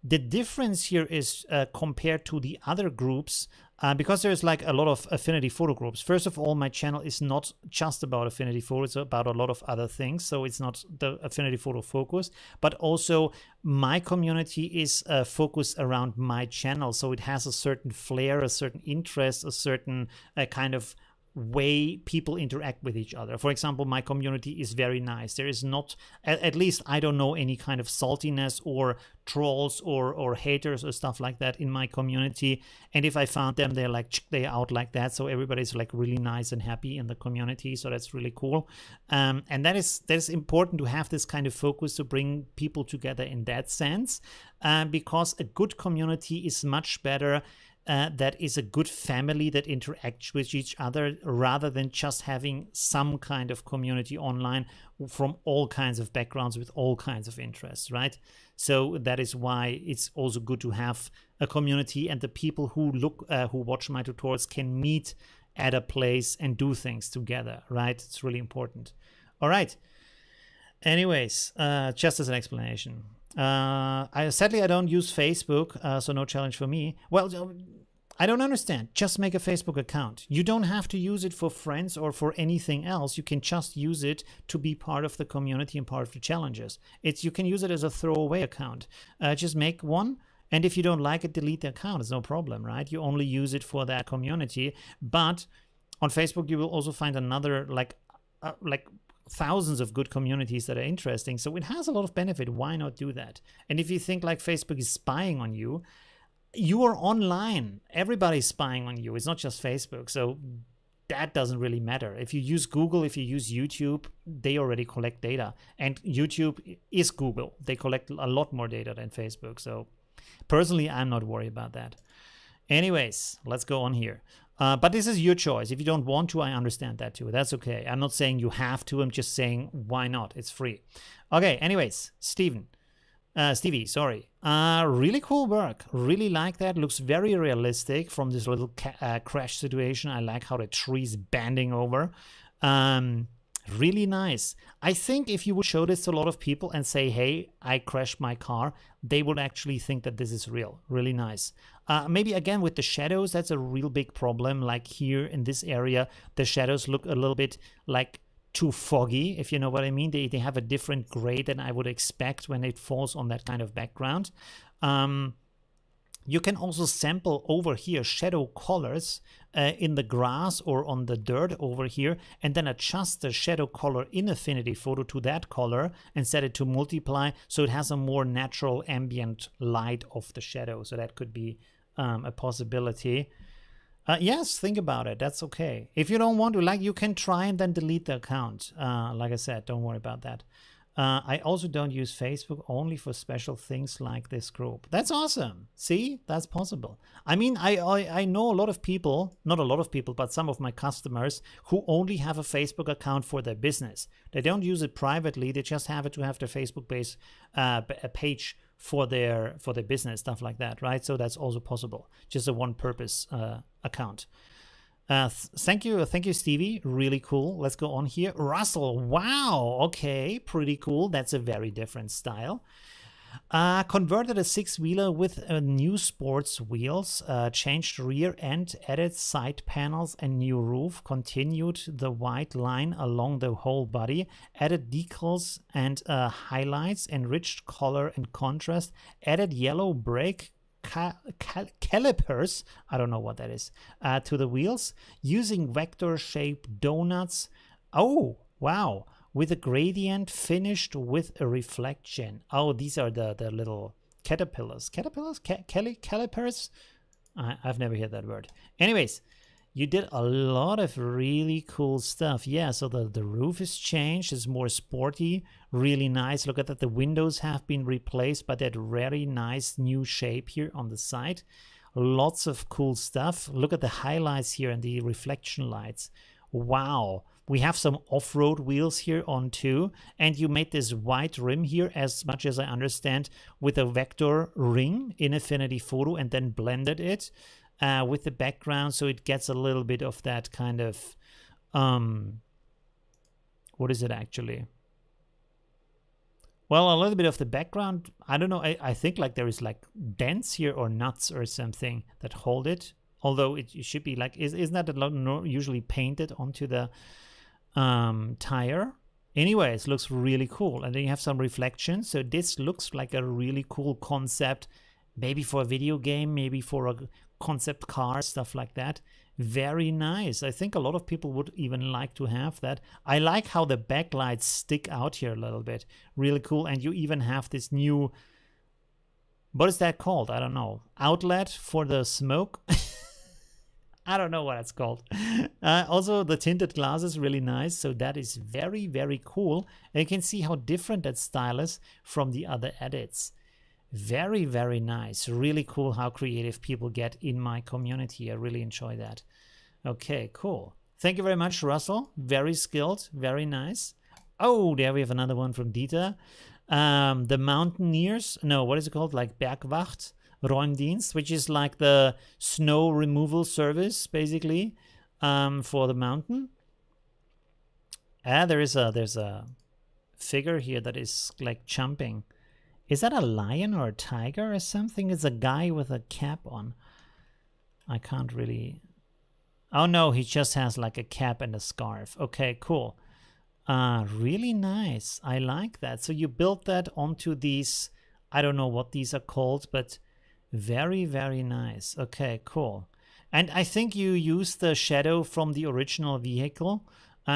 the difference here is compared to the other groups, because there's like a lot of affinity photo groups. First of all, my channel is not just about affinity photo, it's about a lot of other things. So it's not the affinity photo focus, but also my community is focused around my channel. So it has a certain flair, a certain interest, a certain kind of way people interact with each other. For example, my community is very nice. There is not, at least I don't know, any kind of saltiness or trolls or haters or stuff like that in my community. And if I found them, they're like, they're out like that. So everybody's like really nice and happy in the community. So that's really cool. And that is important to have this kind of focus, to bring people together in that sense, because a good community is much better. That is a good family that interacts with each other, rather than just having some kind of community online from all kinds of backgrounds with all kinds of interests, right? So that is why it's also good to have a community, and the people who watch my tutorials can meet at a place and do things together, right? It's really important. All right. Anyways, just as an explanation. Sadly, I don't use Facebook, so no challenge for me. Well, I don't understand. Just make a Facebook account. You don't have to use it for friends or for anything else. You can just use it to be part of the community and part of the challenges. You can use it as a throwaway account. Just make one, and if you don't like it, delete the account. It's no problem, right? You only use it for that community. But on Facebook, you will also find another like thousands of good communities that are interesting. So it has a lot of benefit. Why not do that? And if you think like Facebook is spying on you, you are online. Everybody's spying on you. It's not just Facebook. So that doesn't really matter. If you use Google, if you use YouTube, they already collect data. And YouTube is Google. They collect a lot more data than Facebook. So personally, I'm not worried about that. Anyways, let's go on here. But this is your choice. If you don't want to, I understand that too. That's okay. I'm not saying you have to. I'm just saying, why not? It's free. Okay, anyways, Stevie, sorry. Really cool work. Really like that. Looks very realistic from this little crash situation. I like how the tree's bending over. Really nice. I think if you would show this to a lot of people and say, hey, I crashed my car, they would actually think that this is real. Really nice. Maybe again with the shadows, that's a real big problem. Like here in this area, the shadows look a little bit like too foggy, if you know what I mean. They have a different gray than I would expect when it falls on that kind of background. You can also sample over here shadow colors in the grass or on the dirt over here, and then adjust the shadow color in Affinity Photo to that color and set it to multiply so it has a more natural ambient light of the shadow. So that could be a possibility. Yes, think about it. That's okay. If you don't want to, like, you can try and then delete the account. Like I said, don't worry about that. I also don't use Facebook, only for special things like this group. That's awesome. See, that's possible. I mean, I know a lot of people, not a lot of people, but some of my customers who only have a Facebook account for their business. They don't use it privately. They just have it to have their Facebook page for their business, stuff like that, right? So that's also possible. Just a one-purpose account. Thank you, Stevie. Really cool. Let's go on here. Russell, wow, okay, pretty cool. That's a very different style. Converted a six-wheeler with new sports wheels, changed rear end, added side panels and new roof, continued the white line along the whole body, added decals and highlights, enriched color and contrast, added yellow brake calipers, I don't know what that is, to the wheels, using vector-shaped donuts. Oh, wow. With a gradient finished with a reflection. Oh, these are the little caterpillars. Calipers? I've never heard that word. Anyways, you did a lot of really cool stuff. Yeah, so the roof is changed. It's more sporty. Really nice. Look at that. The windows have been replaced by that very nice new shape here on the side. Lots of cool stuff. Look at the highlights here and the reflection lights. Wow. We have some off-road wheels here on too, and you made this white rim here, as much as I understand, with a vector ring in Affinity Photo, and then blended it with the background, so it gets a little bit of that kind of what is it actually? Well, a little bit of the background. I don't know. I think like there is like dents here or nuts or something that hold it. Although it should be like, isn't that usually painted onto the tire? Anyways, looks really cool. And then you have some reflections. So this looks like a really cool concept, maybe for a video game, maybe for a concept car, stuff like that. Very nice. I think a lot of people would even like to have that. I like how the backlights stick out here a little bit. Really cool. And you even have this new, what is that called? I don't know. Outlet for the smoke. I don't know what it's called. Also, the tinted glass is really nice. So that is very, very cool. And you can see how different that style is from the other edits. Very, very nice. Really cool how creative people get in my community. I really enjoy that. Okay, cool. Thank you very much, Russell. Very skilled. Very nice. Oh, there we have another one from Dieter. The Mountaineers. No, what is it called? Like Bergwacht. Räumdienst, which is like the snow removal service, basically, for the mountain. There's a figure here that is like jumping. Is that a lion or a tiger or something? It's a guy with a cap on. I can't really. Oh no, he just has like a cap and a scarf. Okay, cool. Really nice. I like that. So you built that onto these, I don't know what these are called, but very, very nice. Okay, cool. And I think you used the shadow from the original vehicle,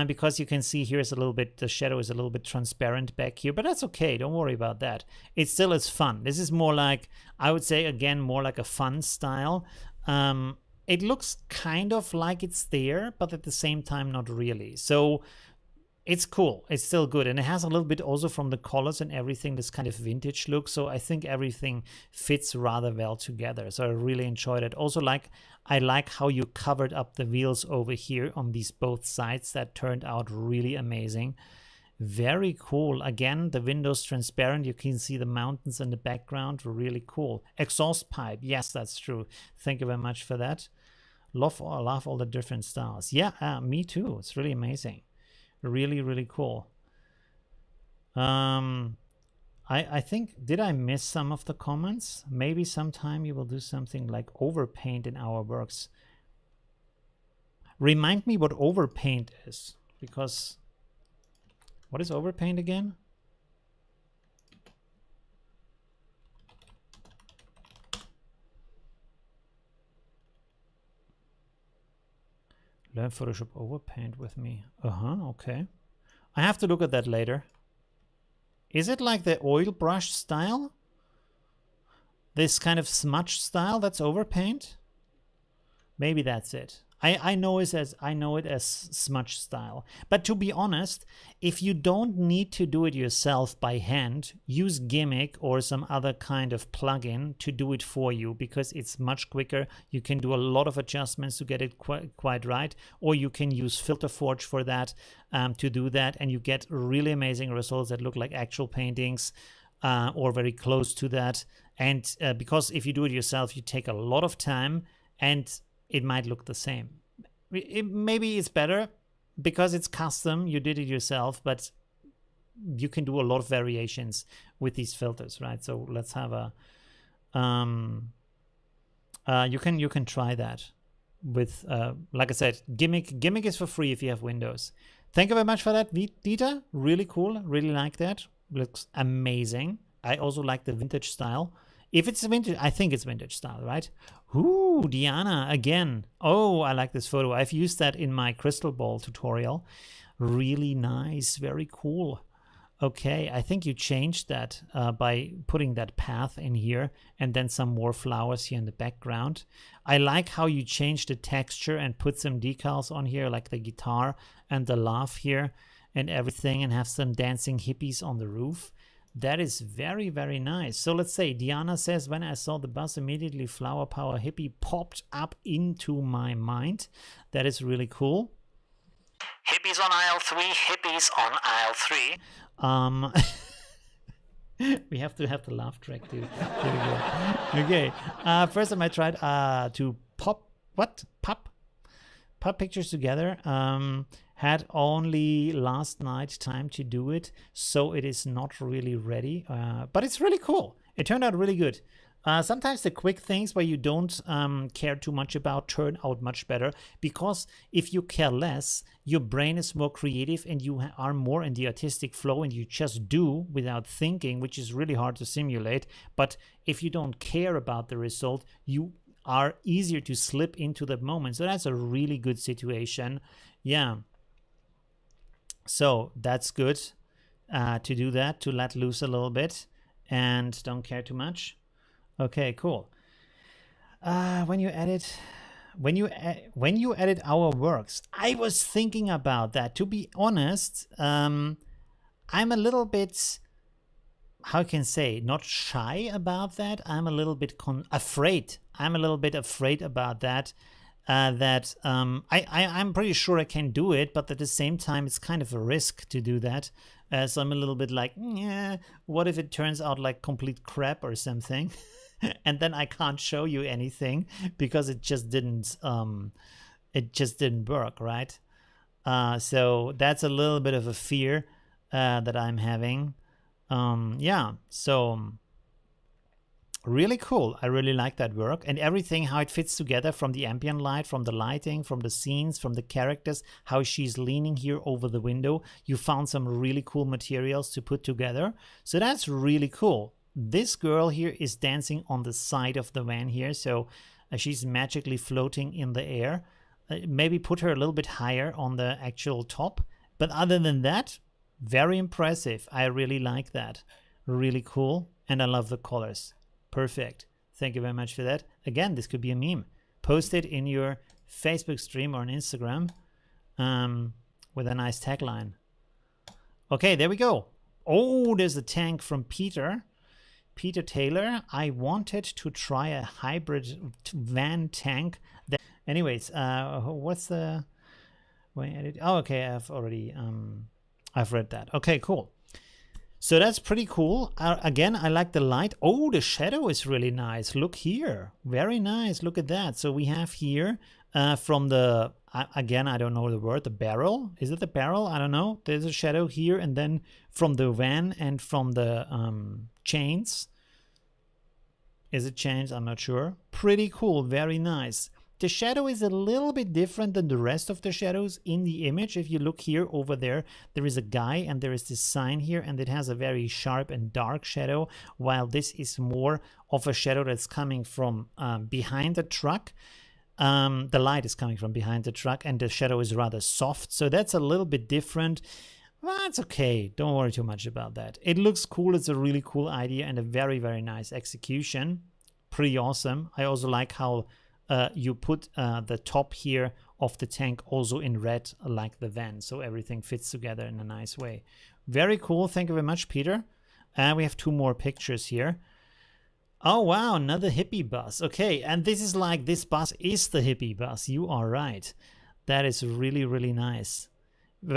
because you can see here's a little bit, the shadow is a little bit transparent back here, but that's okay. Don't worry about that. It still is fun. This is more like, I would say, again, more like a fun style. It looks kind of like it's there, but at the same time, not really. So it's cool. It's still good. And it has a little bit also from the colors and everything, this kind of vintage look. So I think everything fits rather well together. So I really enjoyed it. Also, I like how you covered up the wheels over here on these both sides. That turned out really amazing. Very cool. Again, the windows transparent. You can see the mountains in the background. Really cool. Exhaust pipe. Yes, that's true. Thank you very much for that. Love all the different styles. Yeah, me too. It's really amazing. Really, really cool. I think, did I miss some of the comments? Maybe sometime you will do something like overpaint in our works. Remind me what overpaint is, because what is overpaint again? Learn Photoshop overpaint with me. Okay. I have to look at that later. Is it like the oil brush style? This kind of smudge style that's overpaint? Maybe that's it. I know it as smudge style. But to be honest, if you don't need to do it yourself by hand, use Gimmick or some other kind of plugin to do it for you, because it's much quicker. You can do a lot of adjustments to get it quite right, or you can use Filter Forge for that, to do that, and you get really amazing results that look like actual paintings, or very close to that. And because if you do it yourself, you take a lot of time, and it might look the same. Maybe it's better because it's custom, you did it yourself, but you can do a lot of variations with these filters, right? So let's have a you can try that with like I said, Gimmick is for free if you have Windows. Thank you very much for that, Dieter. Really cool. Really like that. Looks amazing. I also like the vintage style. If it's vintage, I think it's vintage style, right? Ooh, Diana again. Oh, I like this photo. I've used that in my crystal ball tutorial. Really nice. Very cool. Okay, I think you changed that by putting that path in here and then some more flowers here in the background. I like how you changed the texture and put some decals on here, like the guitar and the laugh here and everything, and have some dancing hippies on the roof. That is very, very nice. So let's say Diana says, when I saw the bus, immediately Flower Power Hippie popped up into my mind. That is really cool. Hippies on aisle 3, hippies on aisle 3. We have to have the laugh track too. There we go. Okay. First time I tried to pop pictures together. Had only last night time to do it, so it is not really ready, but it's really cool. It turned out really good. Sometimes the quick things where you don't care too much about turn out much better, because if you care less, your brain is more creative and you are more in the artistic flow and you just do without thinking, which is really hard to simulate. But if you don't care about the result, you are easier to slip into the moment. So that's a really good situation. Yeah. So that's good to do that, to let loose a little bit and don't care too much. Okay, cool. When you edit our works, I was thinking about that. To be honest, I'm a little bit, how can I say, not shy about that. I'm a little bit afraid. I'm a little bit afraid about that. I'm pretty sure I can do it, but at the same time, it's kind of a risk to do that. So I'm a little bit like, yeah, what if it turns out like complete crap or something? And then I can't show you anything because it just didn't work, right? So that's a little bit of a fear that I'm having. Yeah, so Really cool. I really like that work, and everything, how it fits together, from the ambient light, from the lighting, from the scenes, from the characters, how she's leaning here over the window. You found some really cool materials to put together. So that's really cool. This girl here is dancing on the side of the van here. So she's magically floating in the air. Maybe put her a little bit higher on the actual top. But other than that, very impressive. I really like that. Really cool. And I love the colors. Perfect. Thank you very much for that. Again, this could be a meme. Post it in your Facebook stream or on Instagram with a nice tagline. Okay, there we go. Oh, there's a tank from Peter. Peter Taylor. I wanted to try a hybrid van tank. Anyways, what's the... Oh, okay, I've already... I've read that. Okay, cool. So that's pretty cool. Again, I like the light. Oh, the shadow is really nice. Look here. Very nice. Look at that. So we have here from the, again, I don't know the word, the barrel. Is it the barrel? I don't know. There's a shadow here. And then from the van and from the chains. Is it chains? I'm not sure. Pretty cool. Very nice. The shadow is a little bit different than the rest of the shadows in the image. If you look here over there, there is a guy and there is this sign here, and it has a very sharp and dark shadow, while this is more of a shadow that's coming from behind the truck. The light is coming from behind the truck and the shadow is rather soft. So that's a little bit different. Well, it's okay. Don't worry too much about that. It looks cool. It's a really cool idea and a very, very nice execution. Pretty awesome. I also like how you put the top here of the tank also in red like the van, so everything fits together in a nice way. Very cool. Thank you very much, Peter. We have two more pictures here. Oh wow, another hippie bus. Okay, and this is like, this bus is the hippie bus. You are right. That is really, really nice.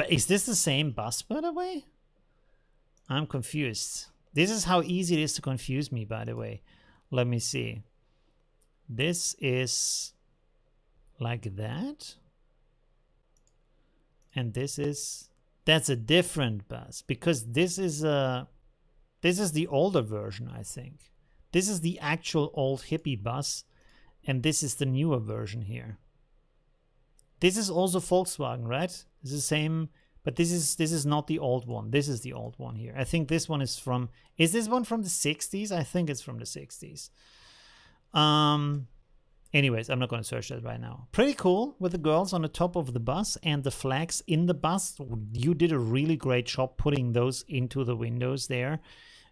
Is this the same bus, by the way? I'm confused. This is how easy it is to confuse me, by the way. Let me see. This is like that. And this is, that's a different bus, because this is the older version, I think. This is the actual old hippie bus, and this is the newer version here. This is also Volkswagen, right? It's the same, but this is not the old one. This is the old one here. I think this one is from, is this one from the 60s? I think it's from the 60s. Anyways, I'm not going to search that right now. Pretty cool with the girls on the top of the bus and the flags in the bus. You did a really great job putting those into the windows there.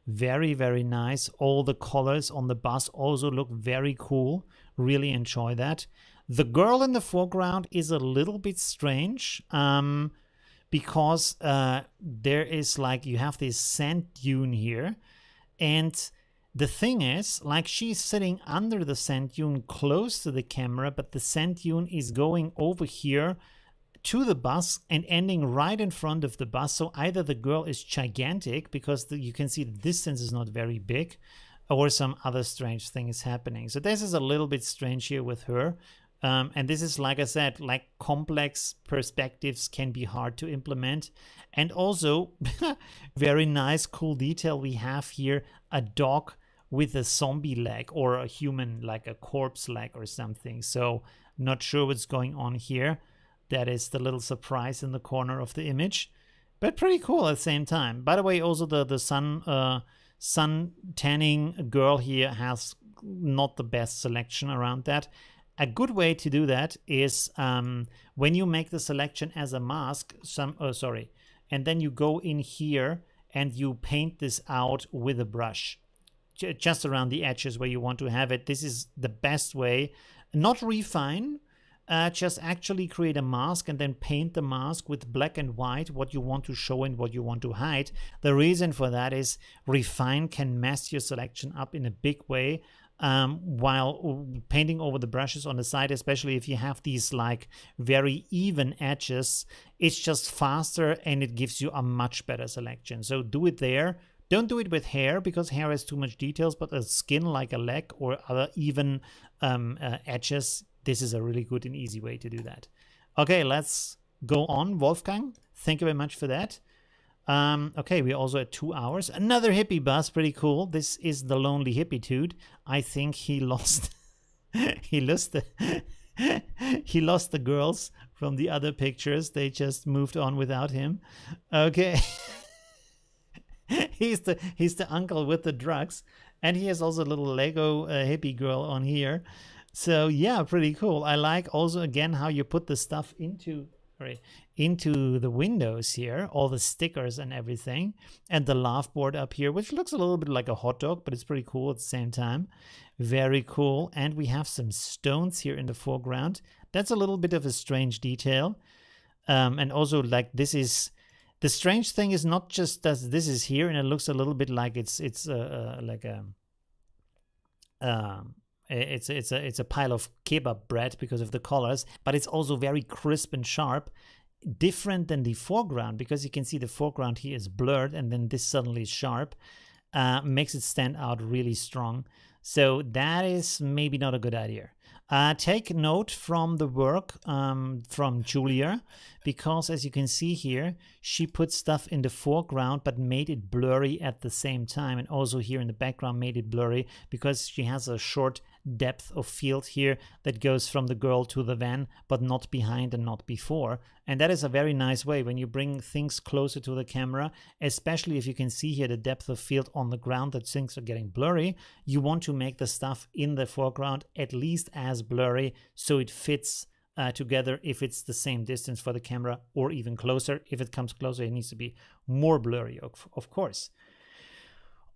Very, very nice. All the colors on the bus also look very cool. Really enjoy that. The girl in the foreground is a little bit strange because there is like, you have this sand dune here, and the thing is, like, she's sitting under the sand dune close to the camera, but the sand dune is going over here to the bus and ending right in front of the bus. So either the girl is gigantic, because you can see the distance is not very big, or some other strange thing is happening. So this is a little bit strange here with her. And this is, like I said, like, complex perspectives can be hard to implement. And also, very nice, cool detail we have here, a dog with a zombie leg, or a human, like a corpse leg or something. So not sure what's going on here. That is the little surprise in the corner of the image, but pretty cool at the same time. By the way, also the sun tanning girl here has not the best selection around that. A good way to do that is when you make the selection as a mask, and then you go in here and you paint this out with a brush, just around the edges where you want to have it. This is the best way. Not refine, just actually create a mask and then paint the mask with black and white, what you want to show and what you want to hide. The reason for that is refine can mess your selection up in a big way. While painting over the brushes on the side, especially if you have these like very even edges, it's just faster and it gives you a much better selection. So do it there. Don't do it with hair, because hair has too much details, but a skin like a leg or other even edges, this is a really good and easy way to do that. Okay, let's go on. Wolfgang, thank you very much for that. Okay, we're also at 2 hours. Another hippie bus, pretty cool. This is the lonely hippie dude. I think he lost he lost the he lost the girls from the other pictures. They just moved on without him. Okay. he's the uncle with the drugs, and he has also a little Lego hippie girl on here. So yeah, pretty cool. I like also again how you put the stuff into the windows here, all the stickers and everything, and the laugh board up here, which looks a little bit like a hot dog, but it's pretty cool at the same time. Very cool. And we have some stones here in the foreground. That's a little bit of a strange detail. And also, like, this is the strange thing is not just that this is here and it looks a little bit like it's like a it's a pile of kebab bread because of the colors, but it's also very crisp and sharp, different than the foreground, because you can see the foreground here is blurred and then this suddenly is sharp. Makes it stand out really strong. So that is maybe not a good idea. Take note from the work from Julia, because as you can see here, she put stuff in the foreground but made it blurry at the same time, and also here in the background made it blurry because she has a short depth of field here that goes from the girl to the van, but not behind and not before. And that is a very nice way when you bring things closer to the camera, especially if you can see here the depth of field on the ground that things are getting blurry. You want to make the stuff in the foreground at least as blurry so it fits together if it's the same distance for the camera, or even closer. If it comes closer, it needs to be more blurry, of course.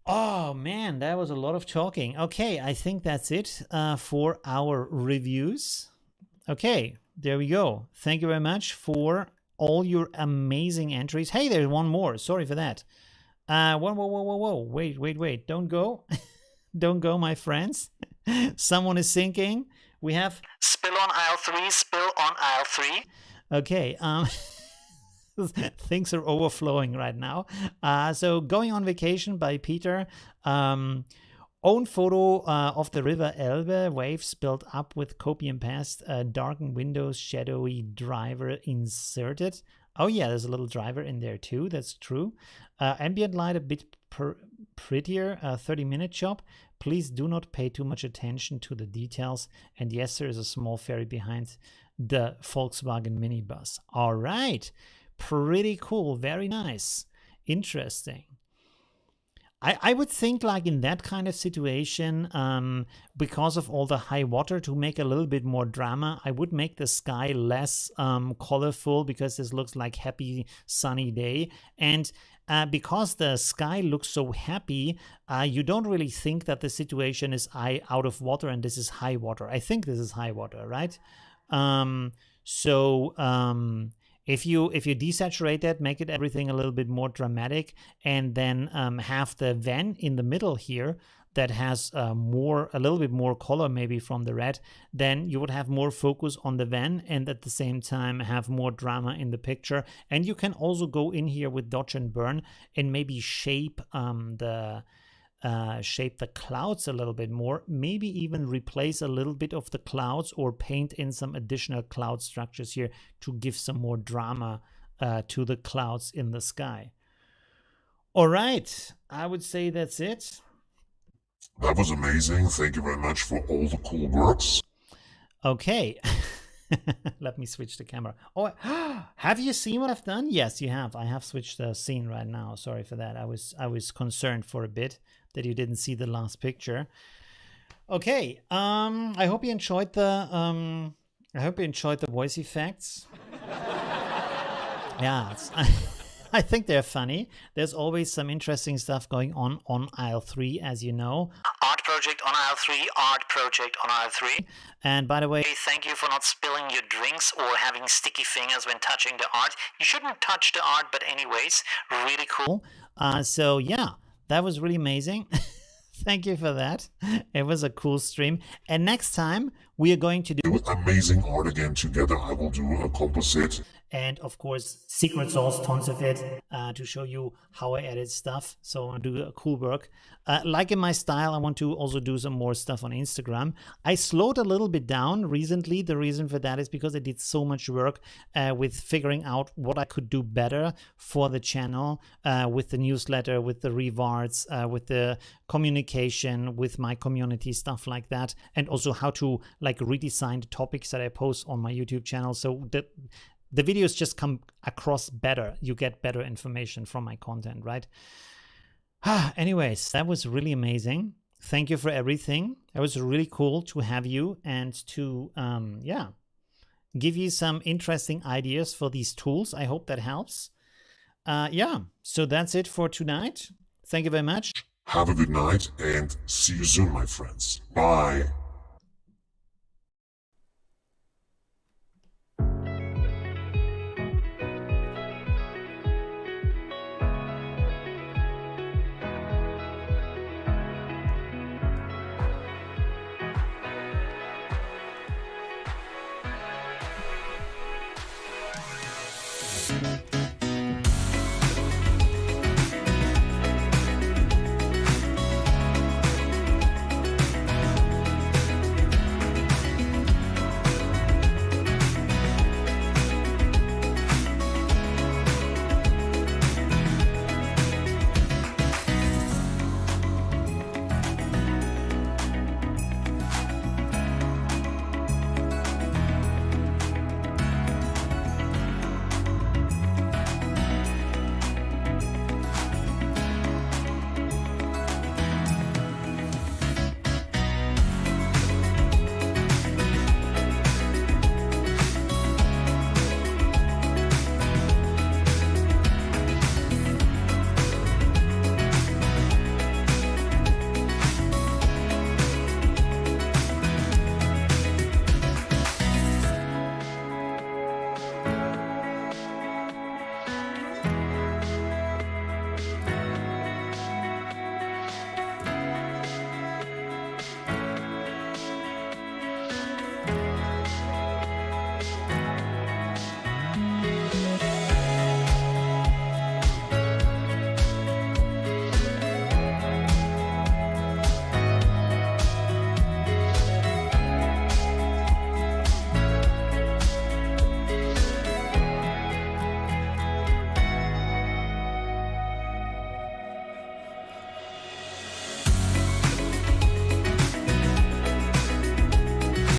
Oh man, that was a lot of talking. Okay, I think that's it for our reviews. Okay, there we go. Thank you very much for all your amazing entries. Hey, there's one more. Sorry for that. Whoa. Wait. Don't go. Don't go, my friends. Someone is sinking. We have spill on aisle 3, spill on aisle 3. Okay, things are overflowing right now. So Going on Vacation by Peter. Own photo of the river Elbe, waves built up with copy and paste, darkened windows, shadowy driver inserted. Oh yeah, there's a little driver in there too, that's true. Ambient light a bit prettier, 30-minute job. Please do not pay too much attention to the details. And yes, there is a small ferry behind the Volkswagen minibus. All right, pretty cool, very nice, interesting. I would think, like, in that kind of situation, because of all the high water, to make a little bit more drama, I would make the sky less colorful, because this looks like happy sunny day. And because the sky looks so happy, you don't really think that the situation is out of water and this is high water. I think this is high water, right? If you desaturate that, make it everything a little bit more dramatic, and then have the van in the middle here that has a little bit more color maybe from the red, then you would have more focus on the van and at the same time have more drama in the picture. And you can also go in here with dodge and burn and maybe shape the clouds a little bit more, maybe even replace a little bit of the clouds or paint in some additional cloud structures here to give some more drama to the clouds in the sky. All right, I would say that's it. That was amazing. Thank you very much for all the cool works. Okay. Let me switch the camera. Oh, have you seen what I've done? Yes, you have. I have switched the scene right now. Sorry for that. I was concerned for a bit that you didn't see the last picture. Okay. I hope you enjoyed the voice effects. Yeah, I think they're funny. There's always some interesting stuff going on aisle 3, as you know. Art project on aisle 3, art project on aisle 3. And by the way, thank you for not spilling your drinks or having sticky fingers when touching the art. You shouldn't touch the art, but anyways, really cool. So yeah, that was really amazing. Thank you for that. It was a cool stream. And next time we are going to do amazing art again together. I will do a composite. and of course secret sauce, tons of it, to show you how I edit stuff. So I do cool work. Like in my style, I want to also do some more stuff on Instagram. I slowed a little bit down recently. The reason for that is because I did so much work with figuring out what I could do better for the channel, with the newsletter, with the rewards, with the communication with my community, stuff like that, and also how to like redesign the topics that I post on my YouTube channel so that the videos just come across better. You get better information from my content, right? Anyways, that was really amazing. Thank you for everything. It was really cool to have you and to, yeah, give you some interesting ideas for these tools. I hope that helps. Yeah, so that's it for tonight. Thank you very much. Have a good night and see you soon, my friends. Bye.